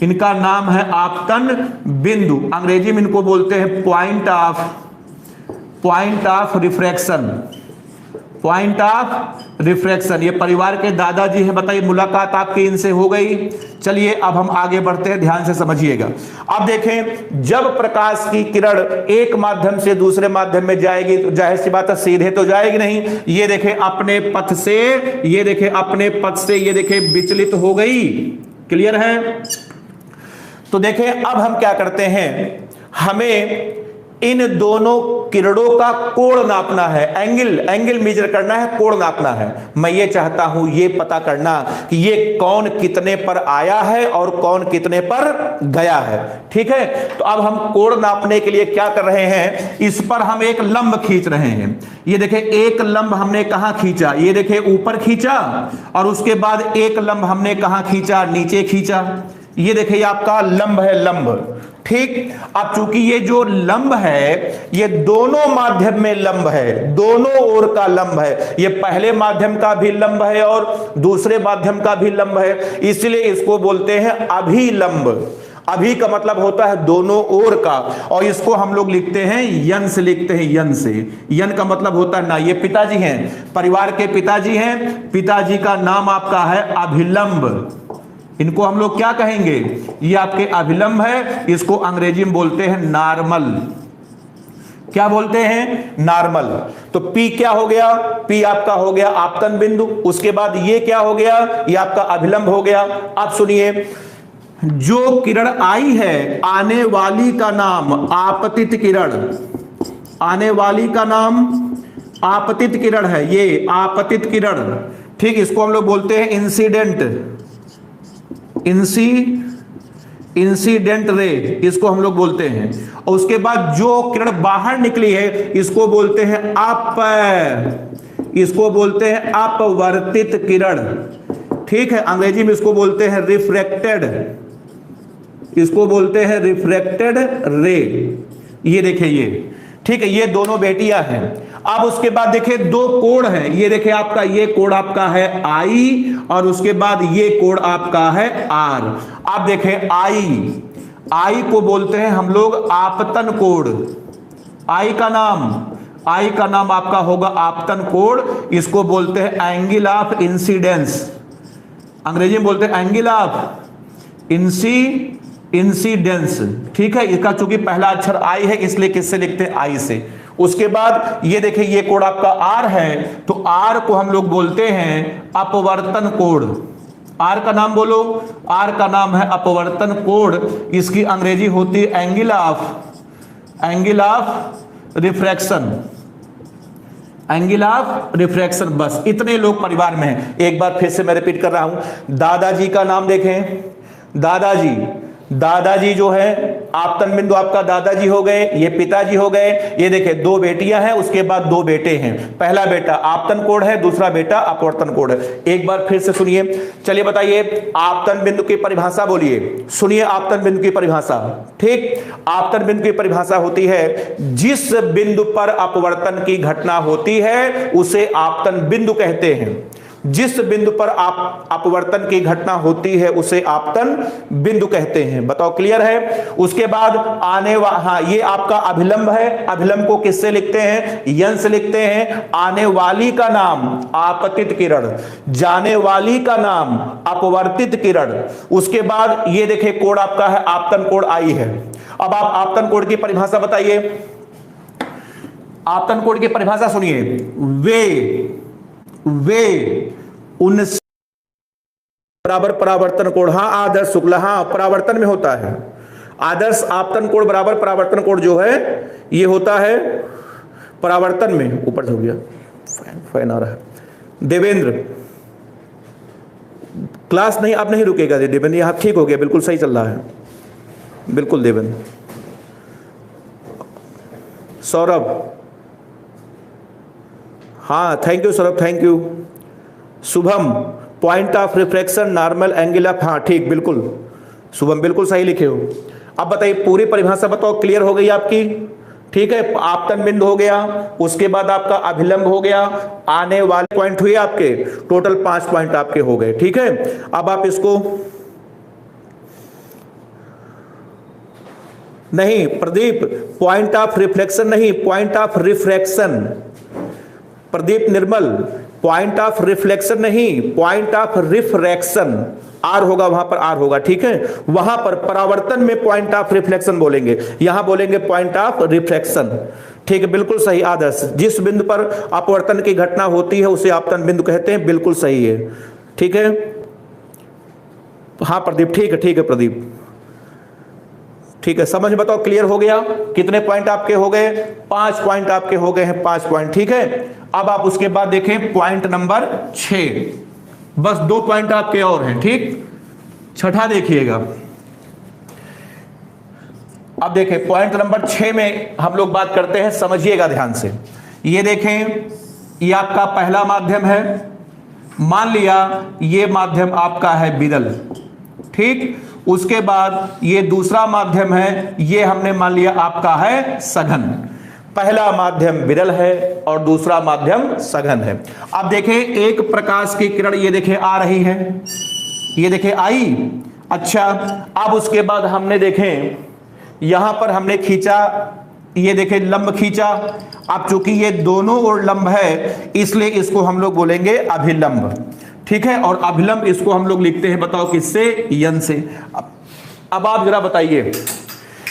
इनका नाम है आपतन बिंदु। अंग्रेजी में इनको बोलते हैं point of refraction, point of refraction. ये परिवार के दादाजी हैं। बताइए, मुलाकात आपकी इनसे हो गई। चलिए अब हम आगे बढ़ते हैं, ध्यान से समझिएगा। अब देखें, जब प्रकाश की किरण एक माध्यम से दूसरे माध्यम में जाएगी तो जाहिर सी बात है सीधे तो जाएगी नहीं, ये देखें अपने पथ से, ये देखें अपने पथ से, ये देखें विचलित हो गई। क्लियर है? तो देखें अब हम क्या करते हैं, हमें इन दोनों किरणों का कोण नापना है, एंगल मेजर करना है, कोण नापना है। मैं ये चाहता हूं ये पता करना कि ये कौन कितने पर आया है और कौन कितने पर गया है। ठीक है, तो अब हम कोण नापने के लिए क्या कर रहे हैं, इस पर हम एक लंब खींच रहे हैं। ये देखें, एक लंब हमने कहां खींचा, ये देखें ऊपर खींचा, और उसके बाद एक लंब हमने कहां खींचा, नीचे खींचा। ये देखिए आपका लंब है, लंब। ठीक, अब चूंकि ये जो लंब है ये दोनों माध्यम में लंब है, दोनों ओर का लंब है। ये पहले माध्यम का भी लंब है और दूसरे माध्यम का भी लंब है, इसलिए इसको बोलते हैं अभिलंब। अभी का मतलब होता है दोनों ओर का, और इसको हम लोग लिखते हैं यन से, लिखते हैं यन से। यन का मतलब होता है ना, ये पिताजी हैं, परिवार के पिताजी हैं, पिताजी का नाम आपका है अभिलंब। इनको हम लोग क्या कहेंगे, ये आपके अभिलंब है, इसको अंग्रेजी में बोलते हैं नॉर्मल। क्या बोलते हैं, नॉर्मल। तो P क्या हो गया, P आपका हो गया आपतन बिंदु। उसके बाद ये क्या हो गया, ये आपका अभिलंब हो गया। अब सुनिए, जो किरण आई है, आने वाली का नाम आपतित किरण, आने वाली का नाम आपतित किरण है, ये आपतित किरण। ठीक, इसको हम लोग बोलते हैं इंसिडेंट, इंसिडेंट रे, इसको हम लोग बोलते हैं। और उसके बाद जो किरण बाहर निकली है इसको बोलते हैं इसको बोलते हैं अपवर्तित किरण। ठीक है, अंग्रेजी में इसको बोलते हैं रिफ्रैक्टेड, इसको बोलते हैं रिफ्रैक्टेड रे। ये देखिए ये, ठीक है, ये दोनों बेटियां हैं। अब उसके बाद देखिए दो कोण हैं, ये देखिए आपका, ये कोण आपका है आई, और उसके बाद ये कोण आपका है आर। अब देखें आई, आई को बोलते हैं हम लोग आपतन कोण। आई का नाम आपका होगा आपतन कोण। इसको बोलते हैं एंगल ऑफ इंसिडेंस, अंग्रेजी में बोलते हैं एंगल ऑफ इंसिडेंस। ठीक है, इसका चूंकि पहला अक्षर आई है इसलिए किससे लिखते हैं, आई से। उसके बाद ये देखिए ये कोण आपका आर है, तो आर को हम लोग बोलते हैं अपवर्तन कोण। आर का नाम बोलो, आर का नाम है अपवर्तन कोण। इसकी अंग्रेजी होती है angle of refraction, angle of refraction. बस इतने लोग परिवार में हैं। एक बार फिर से मैं रिपीट कर रहा हूं, दादाजी का नाम देखें, दादाजी जो है आपतन बिंदु आपका दादाजी हो गए, ये पिताजी हो गए। ये देखिए दो बेटियां हैं, उसके बाद दो बेटे हैं। पहला बेटा आपतन कोण है, दूसरा बेटा अपवर्तन कोण है। एक बार फिर से सुनिए, चलिए बताइए आपतन बिंदु की परिभाषा बोलिए। सुनिए आपतन बिंदु की परिभाषा। ठीक, आपतन बिंदु की परिभाषा होती है जिस बिंदु पर अपवर्तन की घटना होती है उसे आपतन बिंदु कहते हैं। जिस बिंदु पर अपवर्तन की घटना होती है उसे आपतन बिंदु कहते हैं। बताओ क्लियर है। उसके बाद हाँ ये आपका अभिलंब है। अभिलंब को किससे लिखते हैं, यन से लिखते हैं। आने वाली का नाम आपतित किरण, जाने वाली का नाम अपवर्तित किरण। उसके बाद ये देखिए कोण आपका है आपतन कोण आई है। अब आप आपतन कोण की परिभाषा बताइए। आपतन कोण की परिभाषा सुनिए, वे उनसे बराबर परावर्तन कोण। हाँ आदर्श शुक्ला, हाँ परावर्तन में होता है। आदर्श आपतन कोण बराबर परावर्तन कोण जो है ये होता है परावर्तन में। ऊपर से हो गया, फैन आ रहा है। देवेंद्र क्लास नहीं, अब नहीं रुकेगा देवेंद्र, यहां ठीक हो गया, बिल्कुल सही चल रहा है, बिल्कुल देवेंद्र। सौरभ, हाँ thank you Saurabh, thank you. Shubham, point of refraction normal angle of, हाँ ठीक, बिल्कुल शुभम बिल्कुल सही लिखे हो। अब बताइए पूरी परिभाषा बताओ, क्लियर हो गई आपकी। ठीक है, आपतन बिंदु हो गया, उसके बाद आपका अभिलंब हो गया, आने वाले पॉइंट हुए आपके, टोटल 5 पॉइंट आपके हो गए। ठीक है, अब आप इसको नहीं प्रदीप, पॉइंट ऑफ रिफ्लेक्शन नहीं, point of refraction. Pradeep Nirmal, point of reflection नहीं, पॉइंट ऑफ रिफ्रैक्शन। आर होगा, वहां पर आर होगा। ठीक है, वहां पर परावर्तन में पॉइंट ऑफ रिफ्लेक्शन बोलेंगे, यहां बोलेंगे पॉइंट ऑफ रिफ्रैक्शन। ठीक है, बिल्कुल सही आदर्श। जिस बिंदु पर अपवर्तन की घटना होती है उसे आपतन बिंदु कहते हैं, बिल्कुल सही है। ठीक है, हाँ प्रदीप, ठीक है प्रदीप, ठीक है। समझ बताओ, क्लियर हो गया। कितने पॉइंट आपके हो गए, 5 पॉइंट आपके हो गए हैं, 5 पॉइंट। ठीक है, अब आप उसके बाद देखें पॉइंट नंबर 6, बस 2 पॉइंट आपके और हैं। ठीक, छठा देखिएगा। अब देखें पॉइंट नंबर 6 में हम लोग बात करते हैं, समझिएगा ध्यान से। ये देखें, ये आपका पहला माध्यम है, मान लिया ये माध्यम आपका है विरल। ठीक, उसके बाद ये दूसरा माध्यम है, ये हमने मान लिया आपका है सघन। पहला माध्यम विरल है और दूसरा माध्यम सघन है। अब देखें एक प्रकाश की किरण ये देखें आ रही है, ये देखें आई। अच्छा, अब उसके बाद हमने देखें यहां पर हमने खींचा, ये देखें लंब खींचा। अब चूंकि ये दोनों ओर लंब है इसलिए इसको हम लोग बोलेंगे अभिलंब। ठीक है, और अभिलंब इसको हम लोग लिखते हैं, बताओ किससे, यन से। अब आप जरा बताइए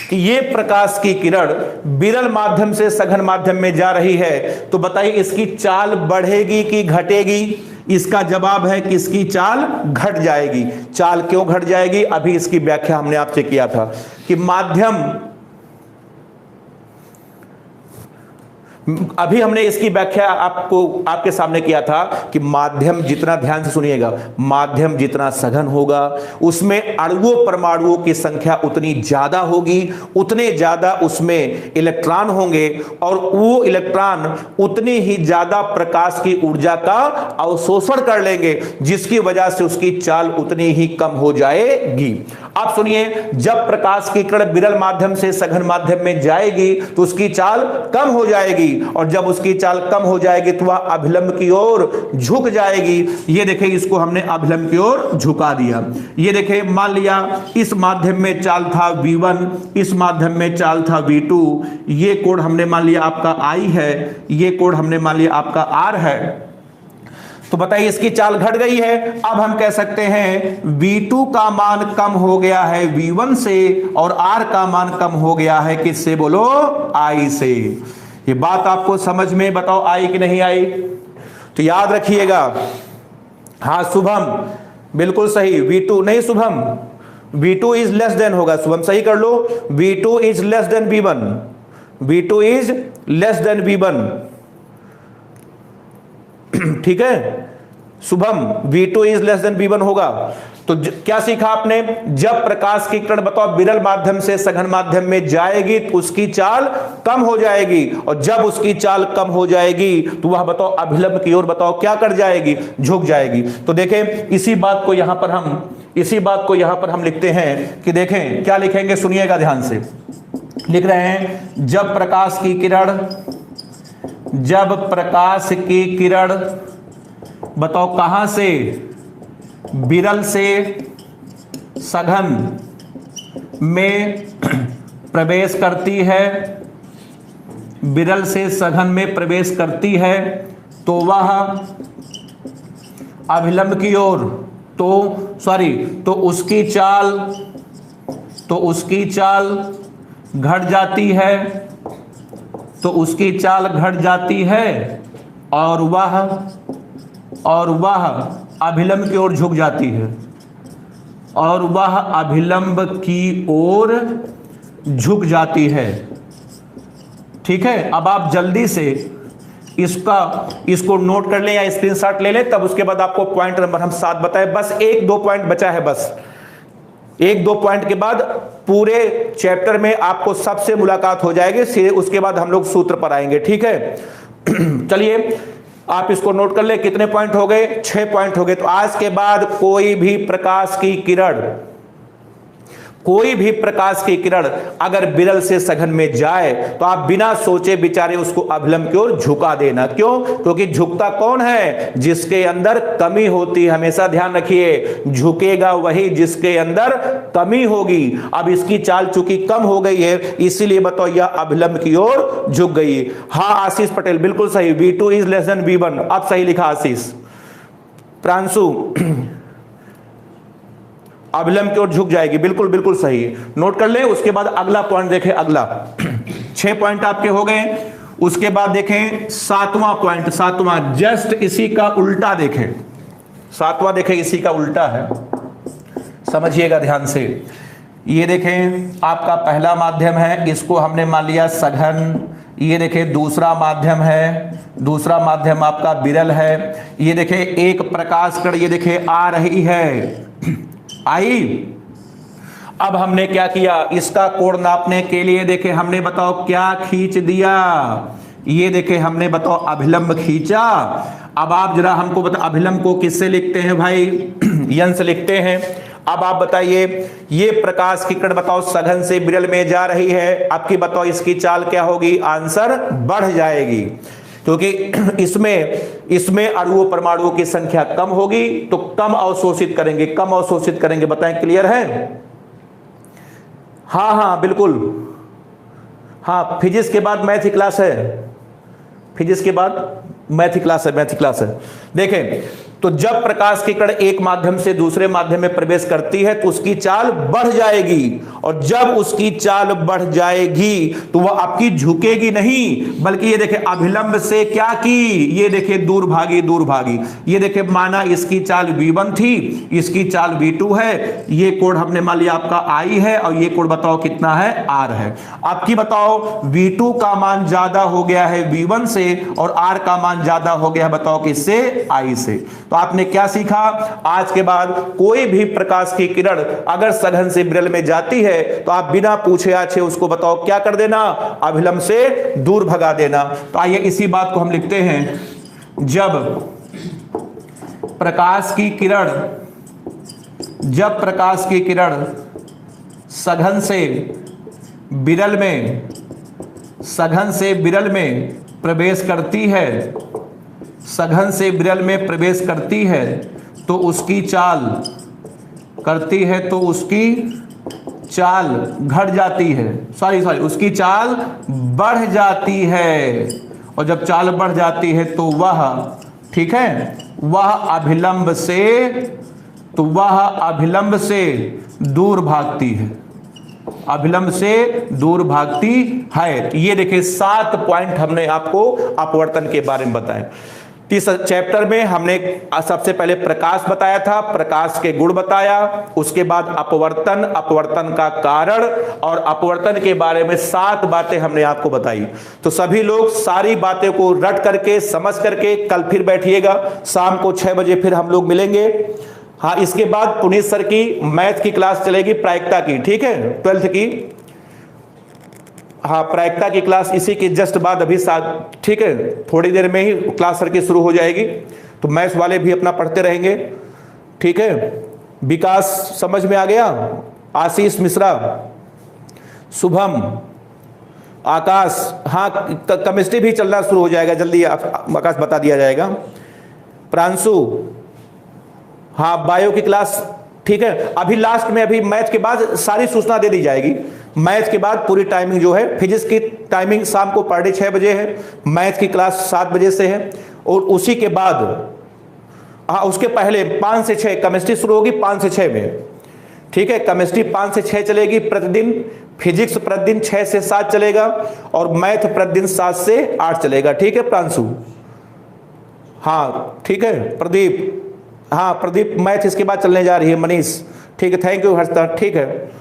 कि ये प्रकाश की किरण विरल माध्यम से सघन माध्यम में जा रही है, तो बताइए इसकी चाल बढ़ेगी कि घटेगी। इसका जवाब है कि इसकी चाल घट जाएगी। चाल क्यों घट जाएगी, अभी इसकी व्याख्या हमने आपसे किया था कि माध्यम, अभी हमने इसकी व्याख्या आपको आपके सामने किया था कि माध्यम जितना, ध्यान से सुनिएगा, माध्यम जितना सघन होगा उसमें अणुओं परमाणुओं की संख्या उतनी ज्यादा होगी, उतने ज्यादा उसमें इलेक्ट्रॉन होंगे और वो इलेक्ट्रॉन उतनी ही ज्यादा प्रकाश की ऊर्जा का अवशोषण कर लेंगे, जिसकी वजह से उसकी चाल उतनी ही कम हो जाएगी। आप सुनिए, जब प्रकाश की किरण विरल माध्यम से सघन माध्यम में जाएगी तो उसकी चाल कम हो जाएगी, और जब उसकी चाल कम हो जाएगी तो वह अभिलंब की ओर झुक जाएगी। ये देखिए इसको हमने अभिलंब की ओर झुका दिया। ये देखिए मान लिया इस माध्यम में चाल था V1, इस माध्यम में चाल था V2, ये कोण हमने मान लिया आपका I है, ये कोण हमने मान लिया आपका R है। तो बताइए इसकी चाल घट गई है। अब हम कह सकते हैं V2 का मान कम हो गया है V1 से और R का मान कम हो गया है किससे, बोलो I से। ये बात आपको समझ में बताओ आई कि नहीं आई? तो याद रखिएगा। हाँ शुभम बिल्कुल सही, V2 नहीं Shubham, V2 is less than होगा, शुभम सही कर लो, V2 is less than V1, V2 is less than V1, ठीक है Shubham, V2 is less than V1 होगा। तो क्या सीखा आपने? जब प्रकाश की किरण बताओ विरल माध्यम से सघन माध्यम में जाएगी तो उसकी चाल कम हो जाएगी, और जब उसकी चाल कम हो जाएगी तो वह बताओ अभिलंब की ओर बताओ क्या कर जाएगी, झुक जाएगी। तो देखें इसी बात को यहां पर हम लिखते हैं कि देखें क्या लिखेंगे, सुनिएगा ध्यान से। लिख रहे हैं जब प्रकाश की किरण बताओ कहां से, विरल से सघन में प्रवेश करती है, विरल से सघन में प्रवेश करती है तो वह अभिलंब की ओर तो उसकी चाल घट जाती है, और वह अभिलंब की ओर झुक जाती है, और वह अभिलंब की ओर झुक जाती है। ठीक है, अब आप जल्दी से इसको नोट कर लें या स्क्रीनशॉट ले लें, तब उसके बाद आपको पॉइंट नंबर हम 7 बताए। बस 1-2 पॉइंट बचा है, बस 1-2 पॉइंट के बाद पूरे चैप्टर में आपको सबसे मुलाकात हो जाएगी, सीधे उसके बाद हम लोग सूत्र पर आएंगे। ठीक है चलिए आप इसको नोट कर ले, कितने पॉइंट हो गए? 6 पॉइंट हो गए। तो आज के बाद कोई भी प्रकाश की किरण अगर विरल से सघन में जाए तो आप बिना सोचे विचारे उसको अभिलंब की ओर झुका देना। क्यों? क्योंकि झुकता कौन है? जिसके अंदर कमी होती है। हमेशा ध्यान रखिए, झुकेगा वही जिसके अंदर कमी होगी। अब इसकी चाल चूंकि कम हो गई है, इसीलिए बताओ यह अभिलंब की ओर झुक गई। हाँ आशीष पटेल बिल्कुल सही, V2 is less than V1। अब सही लिखा आशीष। प्रांशु अभिलंब की ओर झुक जाएगी, बिल्कुल सही, नोट कर ले। उसके बाद अगला पॉइंट देखें, अगला 6 पॉइंट आपके हो गए। उसके बाद देखें 7वां पॉइंट, 7वां जस्ट इसी का उल्टा देखें, 7वां देखें इसी का उल्टा है, समझिएगा ध्यान से। ये देखें आपका पहला माध्यम है, इसको हमने मान लिया सघन। ये देखें दूसरा माध्यम है, दूसरा माध्यम आपका विरल है। ये देखें एक प्रकाश किरण ये देखें आ रही है, आई। अब हमने क्या किया, इसका कोण नापने के लिए देखे हमने बताओ क्या खींच दिया, ये देखे हमने बताओ अभिलंब खींचा। अब आप जरा हमको बताओ अभिलंब को किससे लिखते हैं भाई? यन से लिखते हैं। अब आप बताइए ये प्रकाश की किरण बताओ सघन से विरल में जा रही है, आपकी बताओ इसकी चाल क्या होगी? आंसर बढ़ जाएगी, क्योंकि इसमें अणुओं परमाणुओं की संख्या कम होगी तो कम अवशोषित करेंगे। बताएं क्लियर है? हाँ बिल्कुल, हाँ फिजिक्स के बाद मैथ क्लास है, फिजिक्स के बाद मैथ क्लास है। देखें तो जब प्रकाश की किरण एक माध्यम से दूसरे माध्यम में प्रवेश करती है तो उसकी चाल बढ़ जाएगी, और जब उसकी चाल बढ़ जाएगी तो वह आपकी झुकेगी नहीं, बल्कि ये देखें अभिलंब से क्या की, ये देखें दूर भागी। ये देखें माना इसकी चाल V1 थी, इसकी चाल V2 है, ये कोण हमने मान लिया आपका I है, और ये कोण बताओ कितना है? R है। आपकी बताओ V2 का मान ज्यादा हो गया है V1 से, और R का मान ज्यादा हो गया बताओ किससे? I से। तो आपने क्या सीखा? आज के बाद कोई भी प्रकाश की किरण अगर सघन से विरल में जाती है तो आप बिना पूछे आछे उसको बताओ क्या कर देना? अभिलंब से दूर भगा देना। तो आइए इसी बात को हम लिखते हैं, जब प्रकाश की किरण सघन से विरल में प्रवेश करती है, सघन से विरल में प्रवेश करती है तो उसकी चाल करती है तो उसकी चाल घट जाती है, सॉरी उसकी चाल बढ़ जाती है। और जब चाल बढ़ जाती है तो वह, ठीक है, वह अभिलंब से दूर भागती है, अभिलंब से दूर भागती है। ये देखिए 7 पॉइंट हमने आपको अपवर्तन के बारे में बताए। इस चैप्टर में हमने सबसे पहले प्रकाश बताया था, प्रकाश के गुण बताया, उसके बाद अपवर्तन, अपवर्तन का कारण और अपवर्तन के बारे में 7 बातें हमने आपको बताई। तो सभी लोग सारी बातें को रट करके, समझ करके कल फिर बैठिएगा, शाम को 6 बजे फिर हम लोग मिलेंगे। हाँ, इसके बाद पुनीत सर की मैथ की क्लास चलेगी, प्रायिकता की, ठीक है, 12th की। हाँ, प्रायिकता की क्लास इसी के जस्ट बाद अभी साथ, ठीक है, थोड़ी देर में ही क्लास सर की शुरू हो जाएगी। तो मैथ्स वाले भी अपना पढ़ते रहेंगे, ठीक है। विकास समझ में आ गया, आशीष मिश्रा, शुभम, आकाश, हाँ केमिस्ट्री भी चलना शुरू हो जाएगा जल्दी, आकाश बता दिया जाएगा। प्रांशु, हाँ बायो की क्लास, ठीक है। अभी लास्ट में, अभी मैथ के बाद सारी सूचना दे दी जाएगी। मैथ के बाद पूरी टाइमिंग जो है, फिजिक्स की टाइमिंग शाम को पर डे 6 बजे है, मैथ की क्लास 7 बजे से है। और उसी के बाद, हाँ उसके पहले 5 से 6 केमिस्ट्री शुरू होगी, 5 से 6 में, ठीक है। केमिस्ट्री 5 से 6 चलेगी प्रतिदिन, फिजिक्स प्रतिदिन 6 से 7 चलेगा और मैथ प्रतिदिन 7 से 8 चलेगा, ठीक है प्रांशु। हाँ ठीक है प्रदीप, हाँ प्रदीप मैथ इसके बाद चलने जा रही है। मनीष, ठीक है, थैंक यू हर्षदा, ठीक है।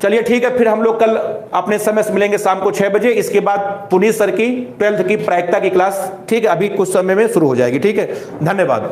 चलिए ठीक है, फिर हम लोग कल अपने समय से मिलेंगे शाम को 6 बजे। इसके बाद पुनीत सर की 12th की प्रायिकता की क्लास, ठीक है, अभी कुछ समय में शुरू हो जाएगी, ठीक है। धन्यवाद।